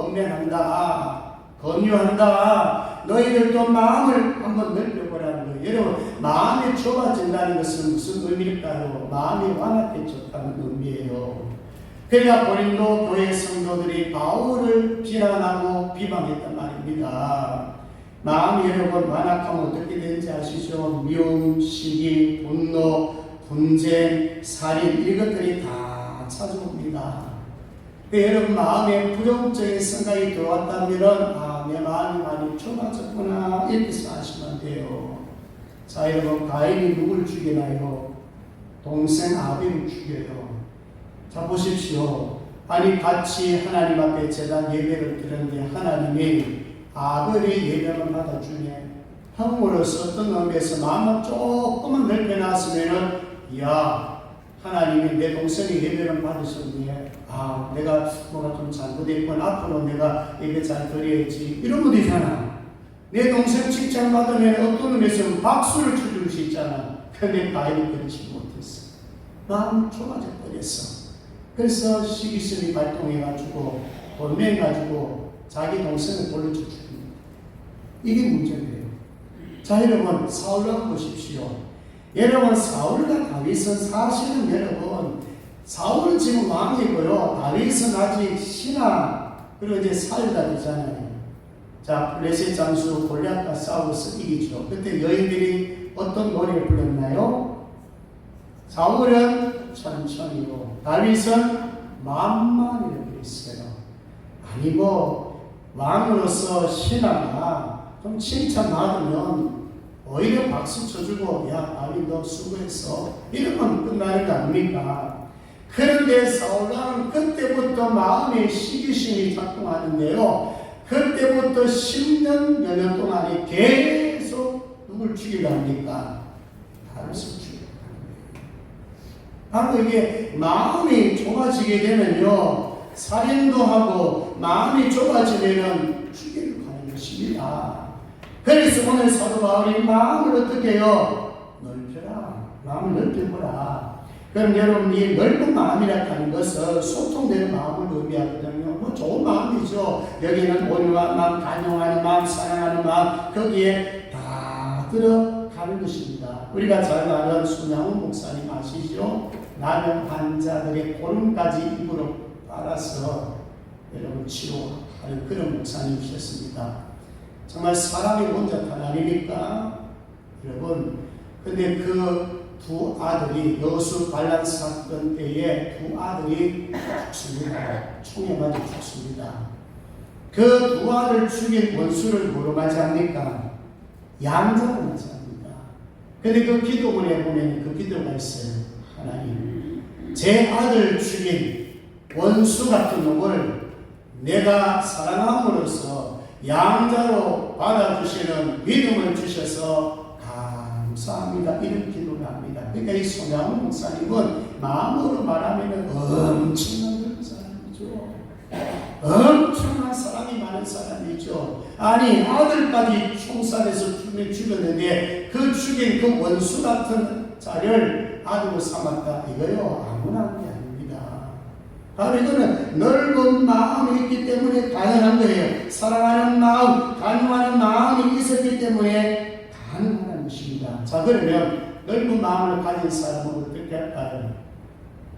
권유한다. 너희들도 마음을 한번 넓혀보라는 거예요. 여러분, 마음이 좁아진다는 것은 무슨 의미일까요? 마음이 완악해졌다는 의미예요. 그러니까 고린도 교회 성도들이 바울을 비난하고 비방했단 말입니다. 마음이 여러분 완악하면 어떻게 되는지 아시죠? 미움, 시기, 분노, 분쟁, 살인 이것들이 다 찾아옵니다. 여러분 마음에 부정적인 생각이 들어왔다면 내 마음이 많이 좁아졌구나 이렇게 생각하시면 돼요. 자, 여러분 가인이 누굴 죽이나요? 동생 아벨을 죽여요. 자, 보십시오. 아니 같이 하나님 앞에 제단 예배를 드렸는데 하나님이 아벨의 예배만 받아주네. 형으로서 어떤 의미에서 마음을 조금만 넓혀놨으면은 야, 하나님이 내 동생의 예배를 받으셨네. 내가 뭐가 좀 잘못했구나. 앞으로 내가 예배 잘 드려야지. 이런 거 되잖아. 내 동생 칭찬 받으면 어떤 의미에서는 박수를 쳐줄 수 있잖아. 근데 가인이 그렇지 못했어. 마음이 좁아져 버렸어. 그래서 시기심이 발동해가지고 돌매가지고 자기 동생을 돌려쳐 죽입니다. 이게 문제예요. 자, 여러분 사울을 보십시오. 여러분 사울과 다윗은 사실은 여러분 사울은 지금 왕이고요. 다윗은 아직 신하 그리고 이제 사유가 되잖아요. 자, 블레셋 장수 골리앗과 싸워서 이기죠. 그때 여인들이 어떤 노래를 불렀나요? 사울은 천천히로 다윗은 만만이라고 했어요. 아니고 왕으로서 신하가 좀 칭찬받으면 오히려 박수 쳐주고 야 다윗 너 수고했어 이러면 끝나는 거 아닙니까? 그런데 사울은 그때부터 마음의 시기심이 작동하는데요. 그때부터 10년 여년 동안에 계속 누굴 죽이려 합니까? 다윗을 죽이려 합니다. 바로 이게 마음이 좁아지게 되면요 살인도 하고 마음이 좁아지면 죽이려 하는 것입니다. 그래서 오늘 사도 바울이 마음을 어떻게 해요? 넓혀라. 마음을 넓혀보라. 그럼 여러분 이 넓은 마음이라고 하는 것은 소통되는 마음을 의미하거든요. 뭐 좋은 마음이죠. 여기는 온유한 마음, 간용하는 마음, 사랑하는 마음 거기에 다 들어가는 것입니다. 우리가 잘 아는 손양훈 목사님 아시죠? 나는 환자들의 골음까지 입으로 빨아서 여러분 치료하는 그런 목사님이셨습니다. 정말 사람이 온전한 아닙니까? 여러분, 근데 그 두 아들이 여수 반란 사건 때에 두 아들이 죽습니다. 총에 맞아 죽습니다. 그 두 아들 죽인 원수를 뭐로 맞이합니까? 양자로 맞이합니다. 근데 그 기도문에 보면 그 기도가 있어요. 하나님, 제 아들 죽인 원수 같은 놈을 내가 사랑함으로써 양자로 받아주시는 믿음을 주셔서 감사합니다. 이런 기도를 합니다. 그러니까 이 손양훈 목사님은 마음으로 말하면 엄청난 그런 사람이죠. 엄청난 사람이 많은 사람이죠. 아니 아들까지 총살해서 죽였는데 그 죽인 그 원수 같은 자를 아들로 삼았다. 이거요 아무나 하는 게 아닙니다. 바로 이거는 넓은 마음이 있기 때문에 가능한 거예요. 사랑하는 마음, 간구하는 마음이 있었기 때문에 가능한 것입니다. 자, 그러면 넓은 마음을 가진 사람은 어떻게 할까요?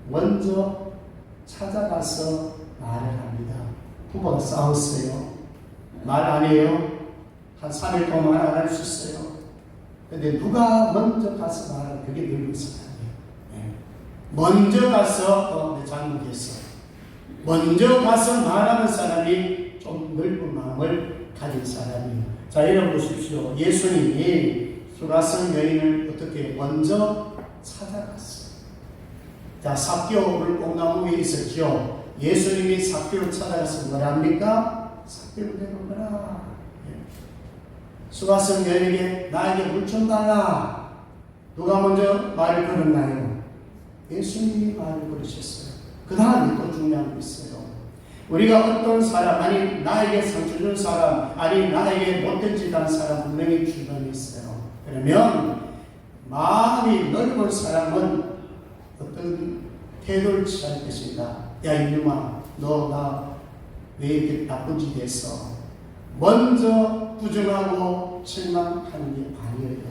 먼저 찾아가서 말을 합니다. 부부가 싸웠어요. 말 안 해요. 한 3일 동안 말 안 할 수 있어요. 근데 누가 먼저 가서 말하는 그게 넓은 사람이에요. 네. 먼저 가서 내 잘못했어. 먼저 가서 말하는 사람이 좀 넓은 마음을 가진 사람이에요. 자, 여러분 보십시오. 예수님이 수가성 여인을 어떻게 먼저 찾아갔어요. 자, 삭개오 물뽕나무 위에 있었죠. 예수님이 삭개오를 찾아가서 뭐랍니까? 삭개오 내려오거라. 수가성 여인에게 나에게 물 좀 달라. 누가 먼저 말을 걸었나요? 예수님이 말을 걸으셨어요. 그 다음에 또 중요한 게 있어요. 우리가 어떤 사람, 아니 나에게 상처 준 사람, 아니 나에게 못된 짓 한 사람 분명히 주변에 있어요. 그러면 마음이 넓은 사람은 어떤 태도를 취할 것인가? 야 이놈아, 너 나 왜 이렇게 나쁜 짓 했어? 먼저 부정하고 실망하는 게 아니에요.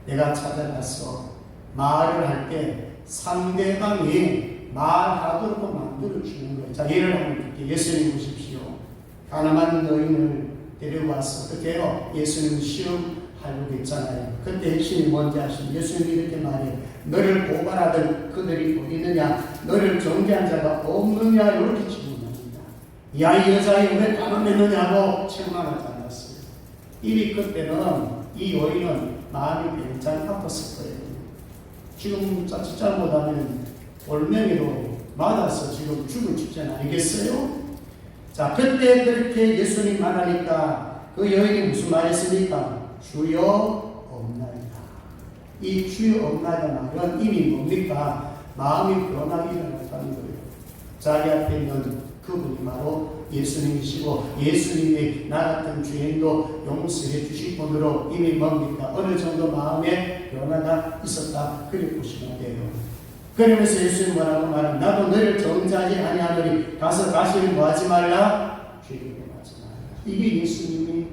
내가 찾아가서 말을 할 때 상대방이 말하도록 만들어주는 거예요. 자, 예를 들면 예수님 보십시오. 가난한 여인을 데려와서 어떻게 해요? 예수님 시험하려고 했잖아요. 그때 핵심이 뭔지 아시죠? 예수님이 이렇게 말해요. 너를 고발하던 그들이 어디 있느냐? 너를 정죄한 자가 없느냐? 이렇게 질문합니다. 야, 이 여자애 왜 가난했느냐고 책망하지 않았어요. 이미 그때는 이 여인은 마음이 굉장히 아팠을 거예요. 지금 자칫 잘못하면 올맹이로 맞아서 지금 죽을 직전 아니겠어요? 자, 그때 그렇게 예수님 말하니까 그 여인이 무슨 말했습니까? 주여 없나이다. 이 주여 없나이다 말은 이미 뭡니까? 마음이 변하기 일어났다는 거예요. 자기 앞에 있는 그분이 바로 예수님이시고 예수님이 나 같은 죄인도 용서해 주실 분으로 이미 뭡니까? 어느 정도 마음에 변화가 있었다. 그렇게 보시면 돼요. 그러면서 예수님 뭐라고 말하면 나도 너를 정죄하지 아니하노니 가서 다시는 뭐하지 말라? 죄를 범하지 말라. 이게 예수님이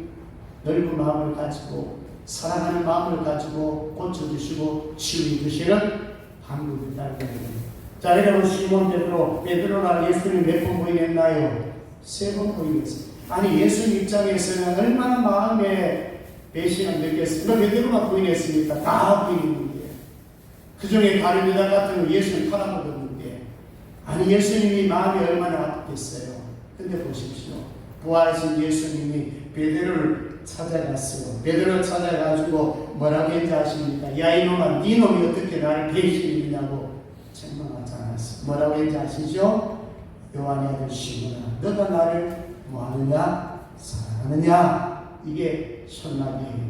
넓은 마음을 가지고 사랑하는 마음을 가지고 고쳐주시고 치유해주시는 방법이라는 거예요. 자, 여러분 시몬 베드로가 예수님 몇 번 부인했나요? 3번 부인했어요. 아니 예수님 입장에서는 얼마나 마음에 배신을 느꼈습니까? 베드로가 부인했습니까? 다 부인했는데 그 중에 가룟 유다 같은 거 예수님 팔아먹었는데 아니 예수님이 마음이 얼마나 아팠겠어요. 근데 보십시오. 부활하신 예수님이 베드로를 찾아갔어요. 베드로를 찾아가지고 뭐라고 했는지 아십니까? 야 이놈아, 네 놈이 어떻게 나를 배신이냐고 책망하지 않았어요. 뭐라고 했는지 아시죠? 요한의 아들 시몬아, 너가 나를 뭐하느냐? 사랑하느냐? 이게 첫마디예요.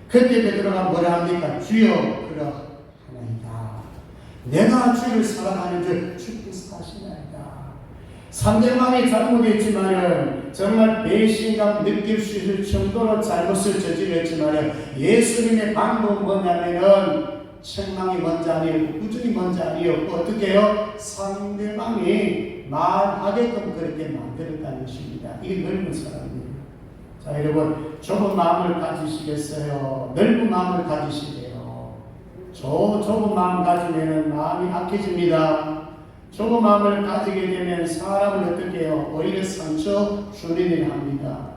그때 베드로가 뭐라 합니까? 주여 그러하나이다. 내가 주를 사랑하는 줄 주께서 아시나이다. 상대방이 잘못했지만은 정말 배신감 느낄 수 있을 정도로 잘못을 저질렀지만은 예수님의 방법은 뭐냐면은 책망이 먼저 아니고 꾸준히 먼저 아니었고 어떻게 해요? 상대방이 말하게끔 그렇게 만들었다는 것입니다. 이게 넓은 사람이에요. 자, 여러분 좁은 마음을 가지시겠어요? 넓은 마음을 가지시게요. 좁은 마음 가지면 마음이 약해집니다. 좁은 마음을 가지게 되면 사람을 어떻게 해요? 오히려 상처 주는 일을 합니다.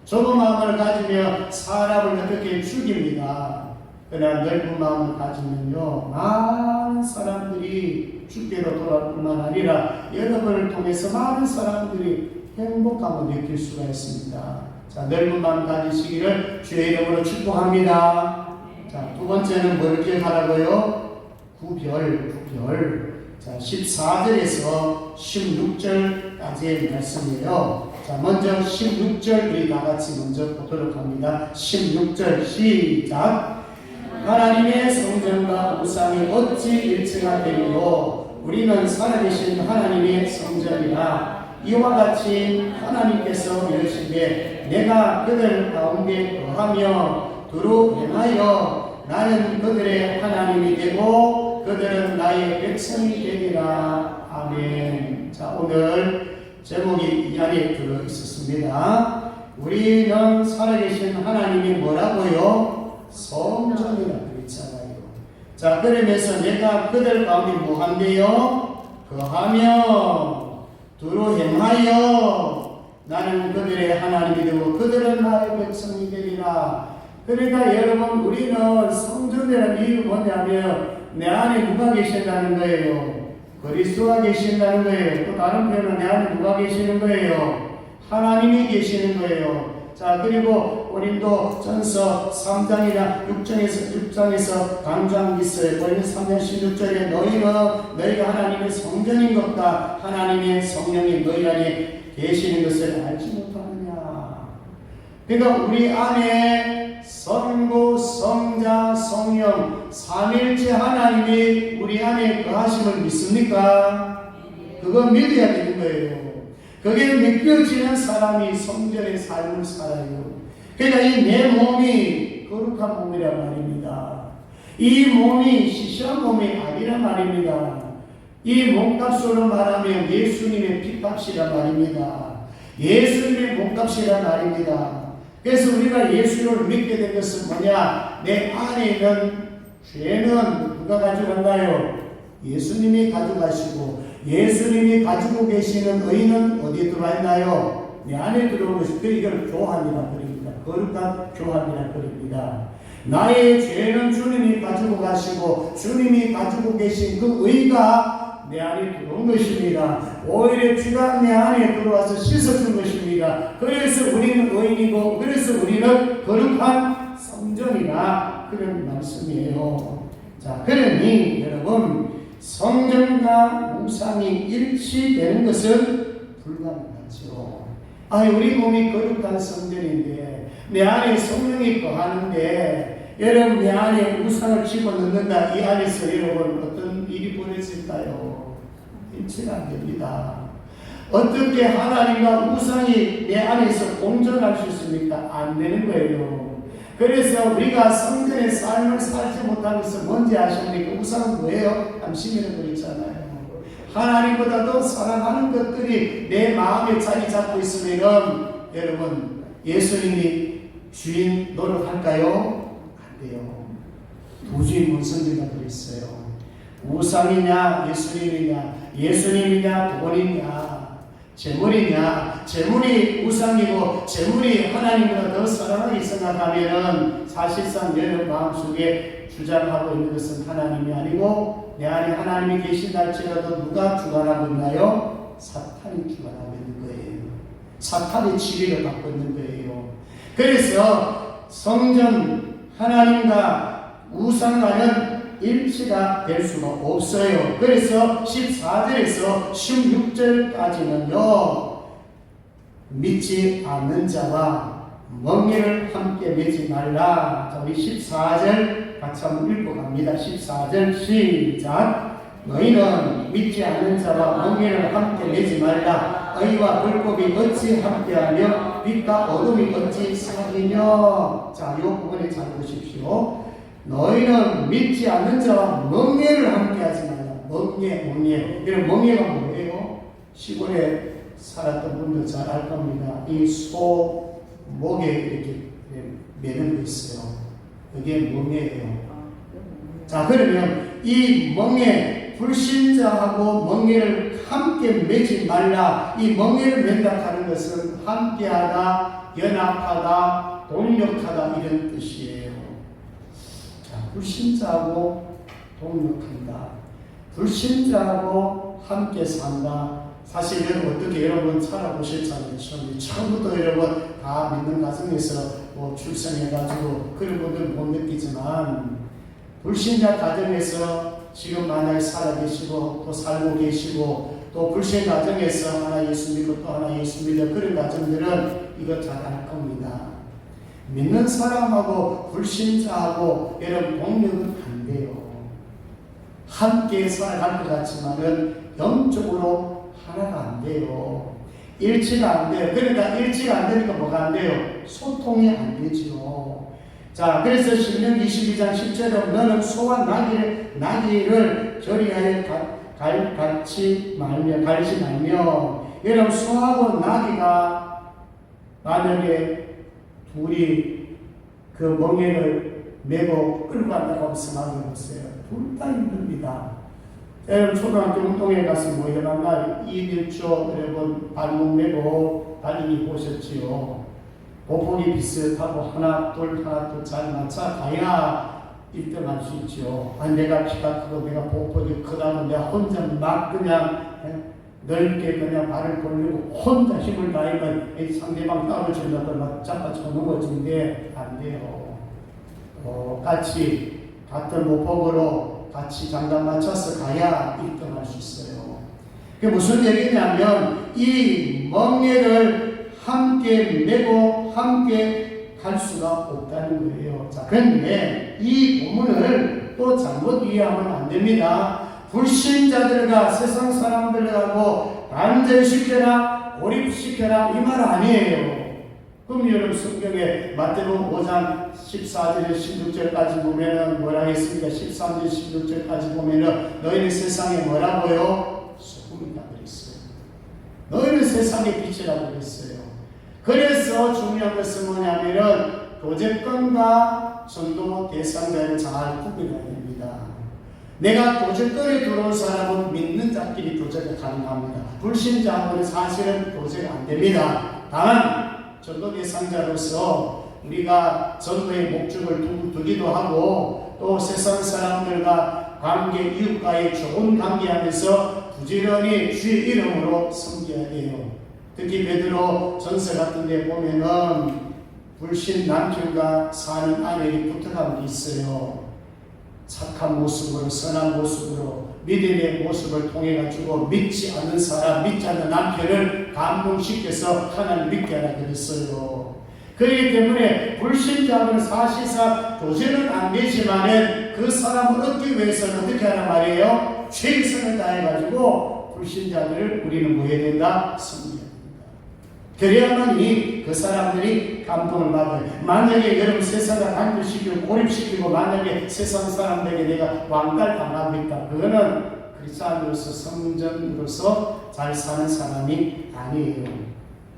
좁은 마음을 가지면 사람을 어떻게 죽입니다. 그러나 넓은 마음을 가지면요, 많은 사람들이 주께로 돌아올 뿐만 아니라 여러분을 통해서 많은 사람들이 행복함을 느낄 수가 있습니다. 자, 넓은 마음 가지시기를 주의 이름으로 축복합니다. 자, 두 번째는 뭘 기억하라고요? 구별. 자, 14절에서 16절까지의 말씀이에요. 자, 먼저 16절 우리 다 같이 먼저 보도록 합니다. 16절 시작. 하나님의 성전과 우상이 어찌 일치가 되리요? 우리는 살아계신 하나님의 성전이라. 이와 같이 하나님께서 이르시되 내가 그들 가운데 거하며 두루 행하여 나는 그들의 하나님이 되고 그들은 나의 백성이 되리라. 아멘. 자, 오늘 제목이 이 안에 들어 있었습니다. 우리는 살아계신 하나님이 뭐라고요? 성전이라고 그랬잖아요. 자, 그러면서 내가 그들 가운데 뭐한대요? 거하며 두루 행하여 나는 그들의 하나님이 되고 그들은 나의 백성이 되리라. 그러니까 여러분 우리는 성전이라는 이유가 뭐냐면 내 안에 누가 계신다는 거예요? 그리스도가 계신다는 거예요. 또 다른 표현은 내 안에 누가 계시는 거예요? 하나님이 계시는 거예요. 자, 그리고 고린도 전서 3장이나 6장에서 강조한 게 있어요. 고린도 3장 16절에 너희가 하나님의 성전인 것과 하나님의 성령이 너희 안에 계시는 것을 알지 못하느냐. 그러니까 우리 안에 성부, 성자, 성령 삼일체 하나님이 우리 안에 거하심을 믿습니까? 그거 믿어야 되는 거예요. 그게 믿겨지는 사람이 성전의 삶을 살아요. 그러니까 이 내 몸이 거룩한 몸이란 말입니다. 이 몸이 시시한 몸이 아니란 말입니다. 이 몸값으로 말하면 예수님의 피값이란 말입니다. 예수님의 몸값이란 말입니다. 그래서 우리가 예수를 믿게 된 것은 뭐냐? 내 안에 있는 죄는 누가 가져간다요? 예수님이 가져가시고 예수님이 가지고 계시는 의는 어디에 들어와 있나요? 내 안에 들어온 것이 이걸 교함이라 그럽니다. 거룩한 교함이라 그럽니다. 나의 죄는 주님이 가지고 가시고 주님이 가지고 계신 그 의가 내 안에 들어온 것입니다. 오히려 주가 내 안에 들어와서 씻어준 것입니다. 그래서 우리는 의인이고 그래서 우리는 거룩한 성전이라 그런 말씀이에요. 자, 그러니 여러분 성전과 우상이 일치되는 것은 불가능하죠. 우리 몸이 거룩한 성전인데 내 안에 성령이 거하는데 여러분 내 안에 우상을 집어넣는다. 이 안에서 여러분 어떤 일이 벌어질까요? 일치가 안 됩니다. 어떻게 하나님과 우상이 내 안에서 공존할 수 있습니까? 안 되는 거예요. 그래서 우리가 성전의 삶을 살지 못하는 것은 뭔지 아십니까? 우상은 뭐예요? 당신이라고 그랬잖아요. 하나님보다도 사랑하는 것들이 내 마음에 자리 잡고 있으면 여러분 예수님이 주인 노릇할까요? 안 돼요. 두 주인 문선비가 그랬어요. 우상이냐 예수님이냐 돈이냐 재물이냐, 재물이 우상이고 재물이 하나님보다 더 사랑하게 생각하면은 사실상 여러분 마음속에 주장하고 있는 것은 하나님이 아니고 내 안에 하나님이 계신다 할지라도 누가 주관하고 있나요? 사탄이 주관하고 있는 거예요. 사탄의 지위를 받고 있는 거예요. 그래서 성전 하나님과 우상과는 일치가 될 수가 없어요. 그래서 14절에서 16절까지는요 믿지 않는 자와 멍에를 함께 매지 말라. 자, 우리 14절 같이 한번 읽고 갑니다. 14절 시작. 너희는 믿지 않는 자와 멍에를 함께 매지 말라. 의와 불법이 어찌 함께하며 빛과 어둠이 어찌 사귀며. 자, 이 부분에 잘 보십시오. 너희는 믿지 않는 자와 멍에를 함께하지 말라. 멍에. 이런 멍에가 뭐예요? 시골에 살았던 분들 잘 알 겁니다. 이 소 목에 이렇게 매는 거 있어요. 그게 멍에예요. 자, 그러면 이 멍에 불신자하고 멍에를 함께 매지 말라. 이 멍에를 맨다 하는 것은 함께하다, 연합하다, 동력하다 이런 뜻이에요. 불신자하고 동력한다. 불신자하고 함께 산다. 사실 여러분 어떻게 여러분 살아보셨잖아요. 처음부터 여러분 다 믿는 가정에서 출생해가지고 그런 분들은 못 느끼지만 불신자 가정에서 지금 만약에 살아계시고 또 살고 계시고 또 불신 가정에서 하나 예수 믿고 또 하나 예수 믿는 그런 가정들은 이거 잘 알 겁니다. 믿는 사람하고 불신자하고 여러분 동력은 안 돼요. 함께 살아갈 것 같지만은 영적으로 하나가 안 돼요. 일치가 안 돼요. 그러니까 일치가 안 되니까 뭐가 안 돼요? 소통이 안 되죠. 자, 그래서 신명 22장 10절에 너는 소와 나귀를 저리하여 갈지 말며 여러분 소하고 나귀가 만약에 둘이 그 멍에를 메고 끌고 간다고 생각해보세요. 둘 다 힘듭니다. 여러분 초등학교 운동회 가서 뭐 이런 날 2일초 여러분 발목 메고 달리기 보셨지요. 보폭이 비슷하고 하나 둘 잘 맞춰 가야 1등 할 수 있죠. 내가 키가 크고 내가 보폭이 크다고 내가 혼자 막 그냥 넓게 그냥 발을 벌리고 혼자 힘을 다하면 상대방 땀을 주려고 막 잡아주는 것인데 안 돼요. 같이 같은 모법으로 같이 장단 맞춰서 가야 1등할 수 있어요. 그게 무슨 얘기냐면 이 멍에를 함께 메고 함께 갈 수가 없다는 거예요. 자, 그런데 이 본문을 또 잘못 이해하면 안 됩니다. 불신자들과 세상 사람들하고 단절시켜라, 고립시켜라 이 말 아니에요. 그럼 여러분 성경에 마태복음 5장 14절에서 16절까지 보면은 뭐라 했습니까? 13절 16절까지 보면은 너희는 세상에 뭐라고요? 소금이다 그랬어요. 너희는 세상의 빛이라고 그랬어요. 그래서 중요한 것은 뭐냐면은 교제권과 전도 대상자를 잘 구분해야 됩니다. 내가 교제권에 들어온 사람은 믿는 자끼리 교제가 가능합니다. 불신자하고는 사실은 교제가 안 됩니다. 다만 전도 대상자로서 우리가 전도의 목적을 두기도 하고 또 세상 사람들과 관계, 이웃과의 좋은 관계하면서 부지런히 주의 이름으로 섬겨야 돼요. 특히 베드로 전서 같은 데 보면은 불신 남편과 사는 아내이 붙어가는 게 있어요. 착한 모습으로, 선한 모습으로, 믿음의 모습을 통해 가지고 믿지 않는 사람, 믿지 않는 남편을 감동시켜서 하나님 믿게 하라 그랬어요. 그렇기 때문에 불신자는 사실상 교제는 안 되지만은 그 사람을 얻기 위해서는 어떻게 하란 말이에요? 최선을 다해가지고 불신자들을 우리는 뭐 해야 된다? 섬겨야 된다. 그래야만이 그 사람들이 감동을 받아요. 만약에 여러분 세상을 단절시키고 고립시키고 만약에 세상 사람들에게 내가 왕따당하고 있다. 그거는 크리스찬으로서 성전으로서 잘 사는 사람이 아니에요.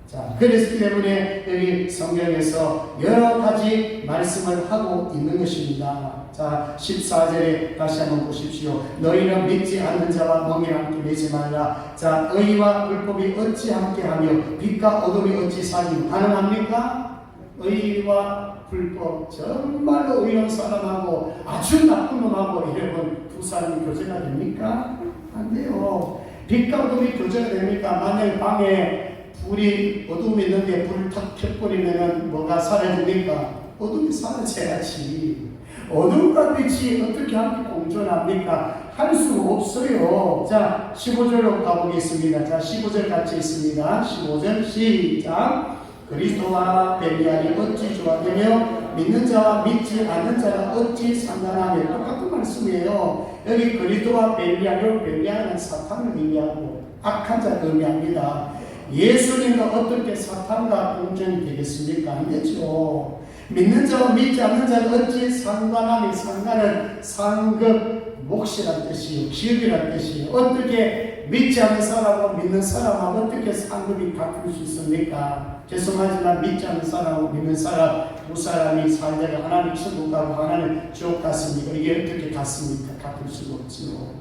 자, 그렇기 때문에 여기 성경에서 여러 가지 말씀을 하고 있는 것입니다. 자, 14절에 다시 한번 보십시오. 너희는 믿지 않는 자와 멍에를 함께 매지 말라. 자, 의와 불법이 어찌 함께하며 빛과 어둠이 어찌 사귐 가능합니까? 의와 불법, 정말로 의로운 사람하고 아주 나쁜 놈하고 여러분 두 사람이 교제가 됩니까? 안 돼요. 빛과 어둠이 교제가 됩니까? 만약에 방에 불이 어둠이 있는데 불을 탁 켜버리면 뭐가 사라집니까? 어둠이 사라져야지. 어둠과 빛이 어떻게 함께 공존합니까? 할 수 없어요. 자, 15절로 가보겠습니다. 자, 15절 같이 있습니다. 15절 시작. 그리스도와 벨리알이 어찌 조화되며 믿는 자와 믿지 않는 자가 어찌 상관하며 똑같은 말씀이에요. 여기 그리스도와 벨리알은 사탄을 의미하고 악한 자를 의미합니다. 예수님과 어떻게 사탄과 공존이 되겠습니까? 안 되죠. 믿는 자와 믿지 않는 자가 어찌 상관하며 상관은 상급 몫이란 뜻이에요. 기업이란 뜻이에요. 어떻게 믿지 않는 사람하고 믿는 사람하고 어떻게 상급이 바뀔 수 있습니까? 죄송하지만 믿지 않는 사람하고 믿는 사람 두 사람이 살다가 하나님 천국 가고 하나님 지옥 갔습니까? 이게 어떻게 같습니까? 바뀔 수가 없지요.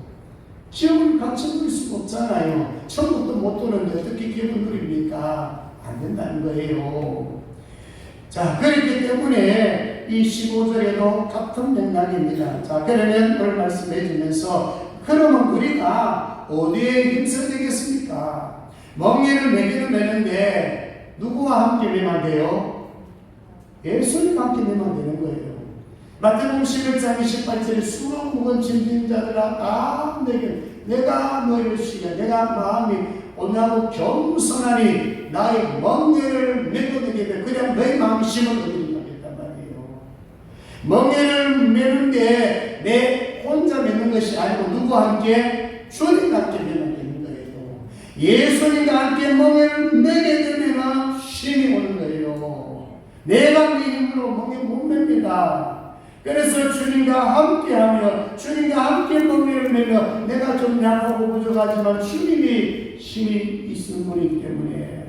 기업을 같이 누릴 수가 없잖아요. 천국도 못 도는데 어떻게 기업을 누립니까? 안 된다는 거예요. 자, 그렇기 때문에 이 15절에도 같은 맥락입니다. 자, 그러면 오늘 말씀해 주면서 그러면 우리가 어디에 힘써야 되겠습니까? 멍에를 매기는 매는데 누구와 함께 매면 돼요? 예수님과 함께 매면 되는 거예요. 마태복음 11장 28절에 수로 묵은 짐진 자들아 다 내가 너희를 쉬게 내가 마음이 온유하고 겸손하니 나의 멍에를 메고되게 그냥 너희 마음이 심을 얻으리라 했단 말이에요. 멍에를 메는데 내 혼자 메는 것이 아니고 누구와 함께? 주님과 함께 메면 되는 거예요. 예수님과 함께 멍에를 메게 되면 힘이 오는 거예요. 내가 내 힘으로 멍에 못 맵니다. 그래서 주님과 함께하며 주님과 함께 멍에를 메며 내가 좀 약하고 부족하지만 주님이 힘이 있는 분이기 때문에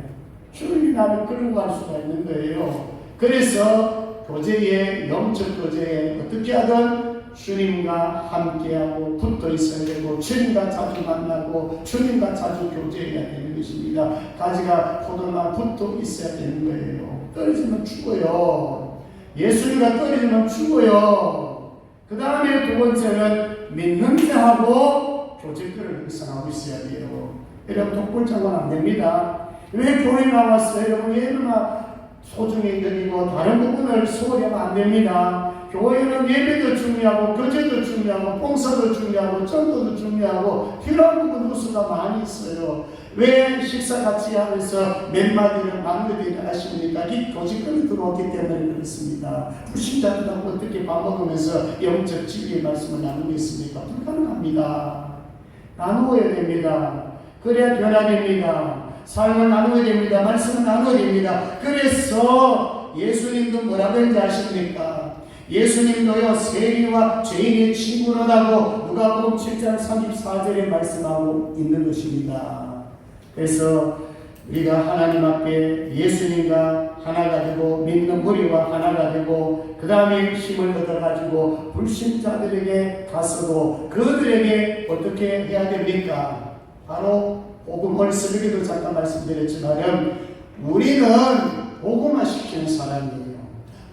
주님이 나를 끌고 갈 수가 있는 거예요. 그래서 교제에 영적 교제에 어떻게 하든 주님과 함께하고 붙어 있어야 되고 주님과 자주 만나고 주님과 자주 교제해야 되는 것입니다. 가지가 포도나무 붙어 있어야 되는 거예요. 떨어지면 죽어요. 예수님과 떨어지면 죽어요. 그 다음에 두 번째는 믿는 자하고 교제권을 형성하고 있어야 돼요. 여러분 독불장은 안 됩니다. 왜 교회 나왔어요? 여러분 예배가 소중히 여기고 다른 부분을 소홀하면 안 됩니다. 교회는 예배도 중요하고 교제도 중요하고 봉사도 중요하고 전도도 중요하고 필요한 부분 누수가 많이 있어요. 왜 식사 같이 하면서 몇 마디를 남겨드리려 하십니까? 이 교직권이 들어왔기 때문에 그렇습니다. 불신자들하고 어떻게 밥 먹으면서 영적 진리의 말씀을 나누겠습니까? 불가능합니다. 나누어야 됩니다. 그래야 변화됩니다. 삶을 나누어야 됩니다. 말씀을 나누어야 됩니다. 그래서 예수님도 뭐라고 했는지 아십니까? 예수님도요 세리와 죄인의 친구로라고 누가복음 7장 34절에 말씀하고 있는 것입니다. 그래서 우리가 하나님 앞에 예수님과 하나가 되고 믿는 무리와 하나가 되고 그 다음에 힘을 얻어가지고 불신자들에게 가서도 그들에게 어떻게 해야 됩니까? 바로 복음을 새벽에도 잠깐 말씀드렸지만 우리는 복음화 시키는 사람이에요.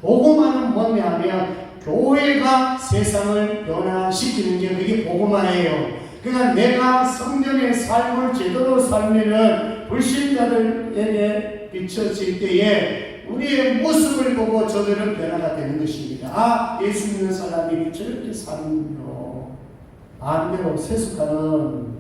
복음화는 뭐냐면 교회가 세상을 변화시키는 게 그게 복음화예요. 그러니까 내가 성령의 삶을 제대로 살면은 불신자들에게 비춰질 때에 우리의 모습을 보고 저들은 변화가 되는 것입니다. 아, 예수 믿는 사람이 저렇게 사는군요. 반대로 세속화는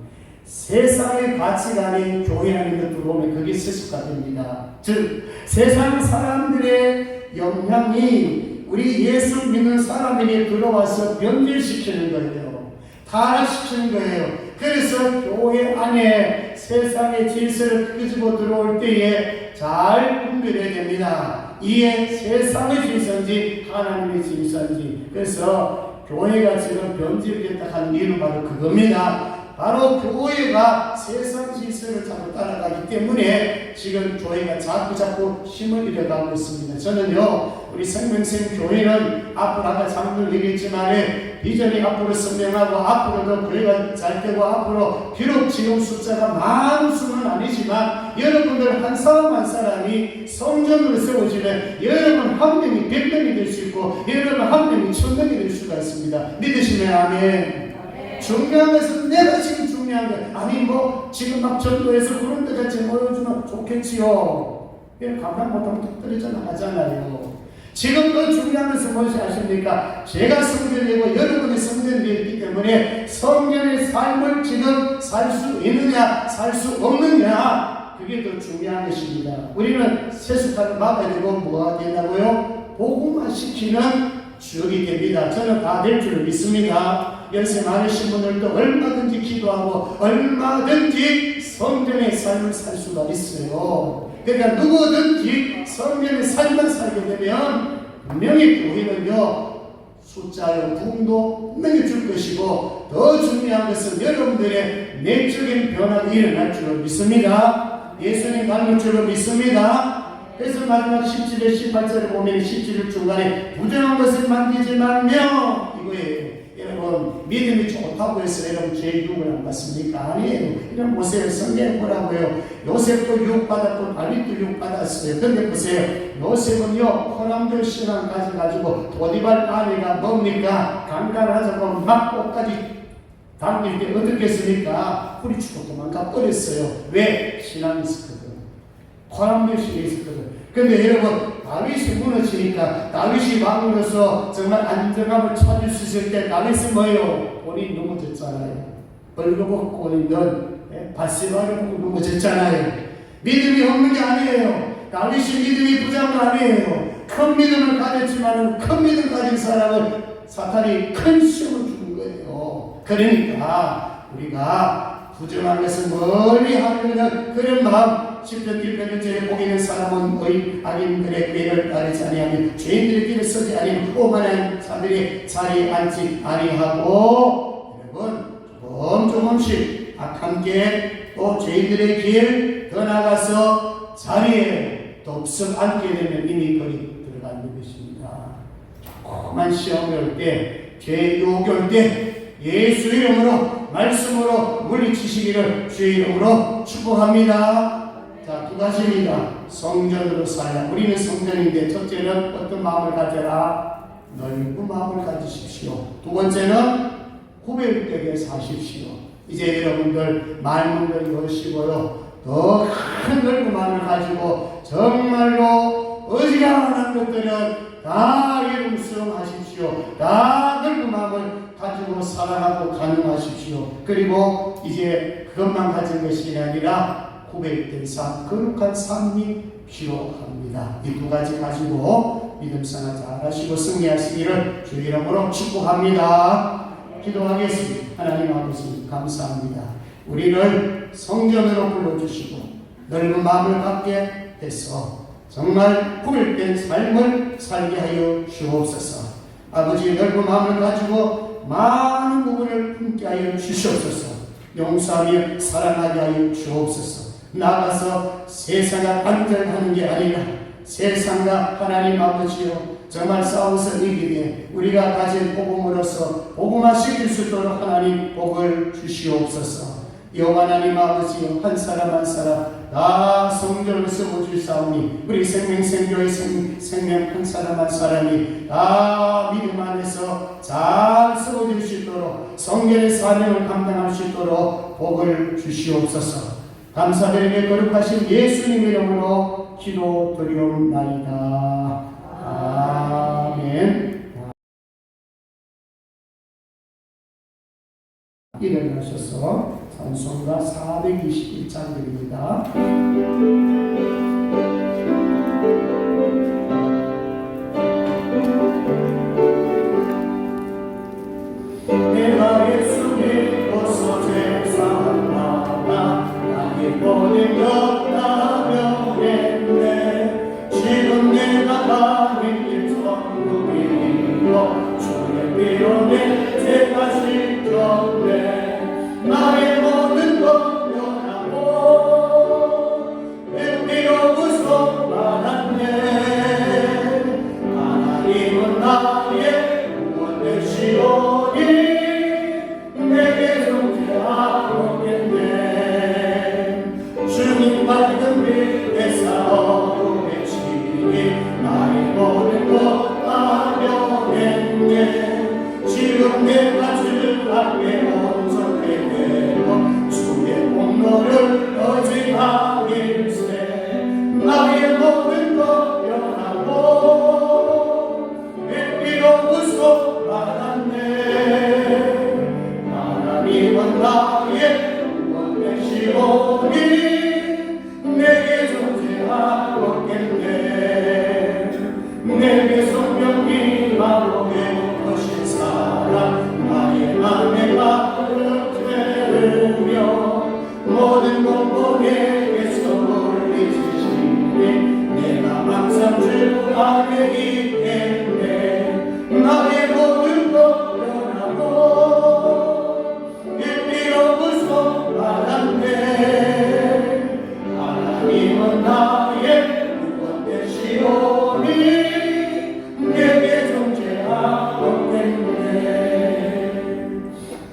세상의 가치관이 교회 안에 들어오면 그게 세속화됩니다. 즉 세상 사람들의 영향이 우리 예수 믿는 사람에게 들어와서 변질시키는 거예요. 타락시키는 거예요. 그래서 교회 안에 세상의 질서를 끄집어 들어올 때에 잘 분별해야 됩니다. 이게 세상의 질서인지 하나님의 질서인지. 그래서 교회가 지금 변질됐다 하는 이유는 바로 그겁니다. 바로 교회가 세상 질서를 자꾸 따라가기 때문에 지금 교회가 자꾸 힘을 잃어가고 있습니다. 저는요 우리 생명샘 교회는 앞으로 아까 장로를 얘기했지만 비전이 앞으로 선명하고 앞으로도 교회가 잘 되고 앞으로 비록 지금 숫자가 많은 수는 아니지만 여러분들 한 사람 한 사람이 성전으로 세워지면 여러분 한 명이 100명이 될 수 있고 여러분 한 명이 1000명이 될 수가 있습니다. 믿으시면 아멘. 중요한 것은 내가 지금 중요한 거 아니 뭐 지금 막 전도해서 그런 데 같이 모여주면 좋겠지요. 감당 못하면 뚝 떨어져 나가잖아요. 지금 더 중요한 것은 무엇이 아십니까? 제가 성전이고 여러분이 성전이기 때문에 성전의 삶을 지금 살 수 있느냐 살 수 없느냐 그게 더 중요한 것입니다. 우리는 세속화를 막아야 되고 뭐가 된다고요? 복음화 시키는 주역이 됩니다. 저는 다 될 줄 믿습니다. 연세 많으신 분들도 얼마든지 기도하고 얼마든지 성전의 삶을 살 수가 있어요. 그러니까 누구든지 성전의 삶만 살게 되면 분명히 교회는요 숫자요 부흥도 분명히 줄 것이고 더 중요한 것은 여러분들의 내적인 변화가 일어날 줄 믿습니다. 예수님 닮을 줄 믿습니다. 그래서 마지막 17절 18절을 보면 17절 중간에 부정한 것을 만지지 말며 이거예요. 여러분 믿음이 좋다고 해서 여러분 죄의 유혹을 안 받습니까? 아니에요. 이런 보세요. 성경에 보라고요. 요셉도 유혹받았고 다윗도 유혹받았어요. 근데 보세요. 요셉은요 호남들 신앙 가져가지고 도디발 아내가 뭡니까? 강간하자고 막 옷까지 당길 때 어떻게 했습니까? 뿌리치고 도망가 버렸어요. 왜? 신앙이 있었거든. 호남들 신앙이 있었거든. 근데 여러분 다윗이 무너지니까 다윗이 왕으로서 정말 안정감을 찾을 수 있을 때 다윗은 뭐예요? 본인 넘어졌잖아요. 벌거벗고 있는 바세바를 보고 넘어졌잖아요. 믿음이 없는 게 아니에요. 다윗이 믿음이 부자도 아니에요. 큰 믿음을 가졌지만 큰 믿음 가진 사람은 사탄이 큰 시험을 주는 거예요. 그러니까 우리가 부정한 것을 멀리 하려는 그런 마음 10편 1편절에 복이 있는 사람은 악인들의 꾀를 따르지 아니하며 죄인들의 길을 서지 아니하며 오만한 자들의 자리에 앉지 아니하고 여러분 조금씩 악한 길 또 죄인들의 길 더 나가서 자리에 덥석 앉게 되면 이미 거리 들어가는 것입니다. 조그만 시험이 올 때 죄의 유혹이 올 때 예수 이름으로 말씀으로 물리치시기를 주의 이름으로 축복합니다. 자, 두 가지입니다. 성전으로 살라. 우리는 성전인데 첫째는 어떤 마음을 가져라? 넓은 마음을 가지십시오. 두 번째는 후배들에게 사십시오. 이제 여러분들 말문을 여시고요. 더 큰 넓은 마음을 가지고 정말로 어지간한 것들은 다 용서하십시오. 다 넓은 마음을 가지고 사랑하고 가능하십시오. 그리고 이제 그것만 가진 것이 아니라 고백된 삶, 거룩한 삶이 필요합니다. 이 두 가지 가지고 믿음 생활 잘하시고 승리하시기를 주 이름으로 축복합니다. 기도하겠습니다. 하나님 아버지 감사합니다. 우리를 성전으로 불러주시고 넓은 마음을 갖게 해서 정말 고백된 삶을 살게 하여 주옵소서. 아버지 넓은 마음을 가지고 많은 부분을 품게 하여 주시옵소서. 용서하며 사랑하게 하여 주옵소서. 나가서 세상과 반전하는 게 아니라 세상과 하나님 아버지요 정말 싸워서 이기게 우리가 가진 복음으로서 복음화시킬 수 있도록 하나님 복을 주시옵소서. 여호와 하나님 아버지요 한 사람 한 사람 다 성전을 세워주사오니 우리 생명생교의 생명 한 사람 한 사람이 다 믿음 안에서 잘 세워질 수 있도록 성전의 사명을 감당할 수 있도록 복을 주시옵소서. 감사드리며 거룩하신 예수님 이름으로 기도드리옵나이다. 아멘. 일어나셔서 찬송가 421장입니다. 내가 예수 믿고서 제사한다. 나의 본인 없다며 했네. 지금 내가 가는 길 천국이요 주의 피로 내 죄가 씻겼네. 나의 모든 것 변하고 내 피로 구속 받았네. 하나님은 나의 구원 되시오니 내게 존재하겠네. 주님 밝은 빛에 싸우고 외치니 나의 모든 것 아련했네. 지금 내가 주 앞에 온전히 되고 주의 공로를 어지하길세. 나의 모든 것 변하고 내 피로 구속 받았네. 하나님은 나의 구원 되시오니 내게 존재하겠네. 내게 성령이 바로 되신 사람 나의 맘에 가득 태우며 모든 공복에게서 올리시니 내가 항상 주 안에 있겠네. 나의 모든 것 변하고 내 피로 구속 받았네. 하나님은 나의 구원 되시오니 내게 존재하겠네.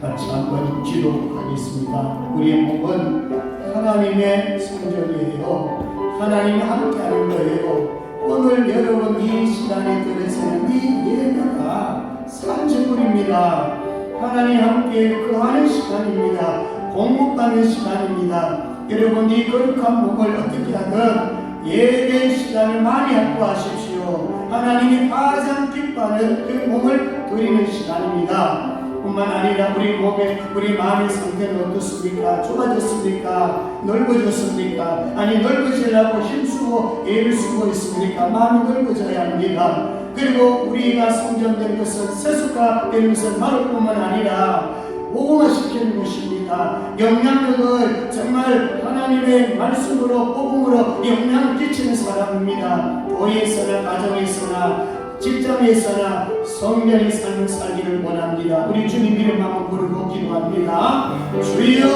같이 한번 기도하겠습니다. 우리의 몸은 하나님의 성전이에요. 하나님이 함께하는 거예요. 오늘 여러분 이 시간에 들으시는 이 예배가 산증물입니다. 하나님 함께 거하는 시간입니다. 공급받는 시간입니다. 여러분 이 거룩한 몸을 어떻게 하든 예배 시간을 많이 확보하십시오. 하나님이 가장 기뻐하는 그 몸을 드리는 시간입니다. 뿐만 아니라 우리 몸의 우리 마음의 상태는 어떻습니까? 좁아졌습니까? 넓어졌습니까? 아니 넓어지려고 힘쓰고 애를 쓰고 있습니까? 마음이 넓어져야 합니다. 그리고 우리가 성전된 것은 세속화된 것은 마루뿐만 아니라 복음화시키는 것입니다. 영향력을 정말 하나님의 말씀으로 복음으로 영향을 끼치는 사람입니다. 교회에서나 가정에서나 직장에서나 성령의 삶을 살기를 원합니다. 우리 주님 이름 한번 부르고 기도합니다. 주여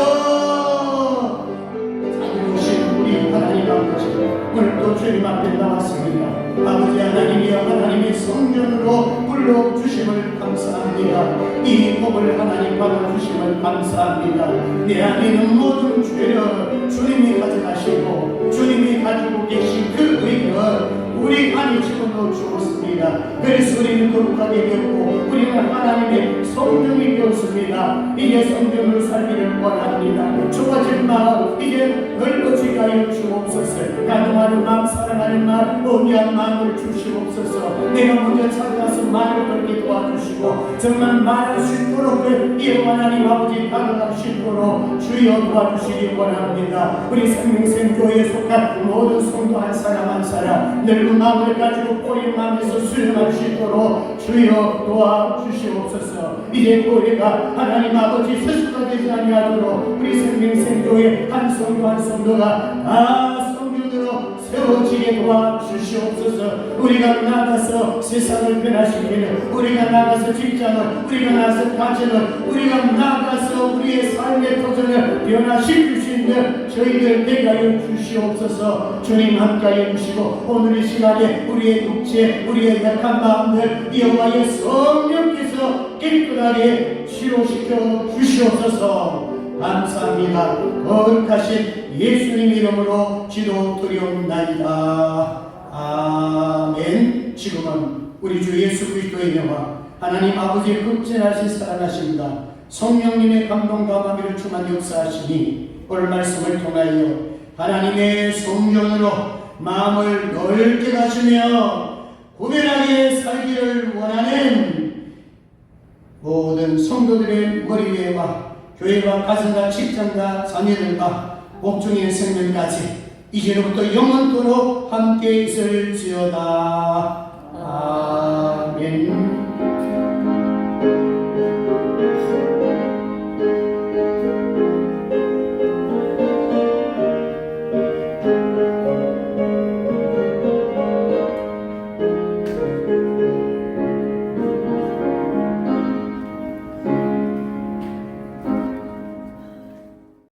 자유로우신 우리 하나님 아버지 오늘 또 주님 앞에 나왔습니다. 아버지 하나님이여 하나님의 성전으로 불러주심을 감사합니다. 이 몸을 하나님 받아주심을 감사합니다. 내 안에 있는 모든 죄를 주님이 가져가시고 주님이 가지고 계신 그 의를 우리 안에 집어넣어 주었습니다. 되었습니다. 그래서 우리는 거룩하게 되었고 우리는 하나님의 성령이 되었습니다. 이제 성령으로 살기를 원합니다. 좁아진 마음 이제 넓어지게 하여 주옵소서. 가동하는 마음, 사랑하는 마음, 온유한 마음을 주시옵소서. 내가 먼저 찾아가서 말을 걸게 도와주시고 정말 말할 수 있도록 이 하나님 아버지 다가갈 수 있도록 주여 도와주시기 원합니다. 우리 생명생교회에 속한 모든 성도 한 사람 한 사람 넓은 마음을 가지고 꼬린 마음에서 수련할 수 있도록 주여 도와주시옵소서. 이제 교회가 하나님 아버지 스스로 되지 아니하도록 우리 생명생교회 한 성도 한 성도가 다 성령으로 세워지게 도와주시옵소서. 우리가 나가서 세상을 변화시키는, 우리가 나가서 직장을, 우리가 나가서 가정을, 우리가 나가서 우리의 삶의 도전을 변화시킬 수 있는 저희들 되게 하여 주시옵소서. 주님 함께하여 주시고 오늘 이 시간에 우리의 육체, 우리의 약한 마음들 여호와의 성령께서 깨끗하게 치료시켜 주시옵소서. 감사합니다. 거룩하신 예수님 이름으로 기도드리옵나이다. 아멘. 지금은 우리 주 예수 그리스도의 명화 하나님 아버지의 극진하신 사랑하십니다. 성령님의 감동과 마비를 충만 역사하시니 오늘 말씀을 통하여 하나님의 성령으로 마음을 넓게 가시며 구별하게 살기를 원하는 모든 성도들의 머리 위에와 교회와 가정과 직장과 자녀들과 목중의 생명까지 이제로부터 영원토록 함께 있을지어다.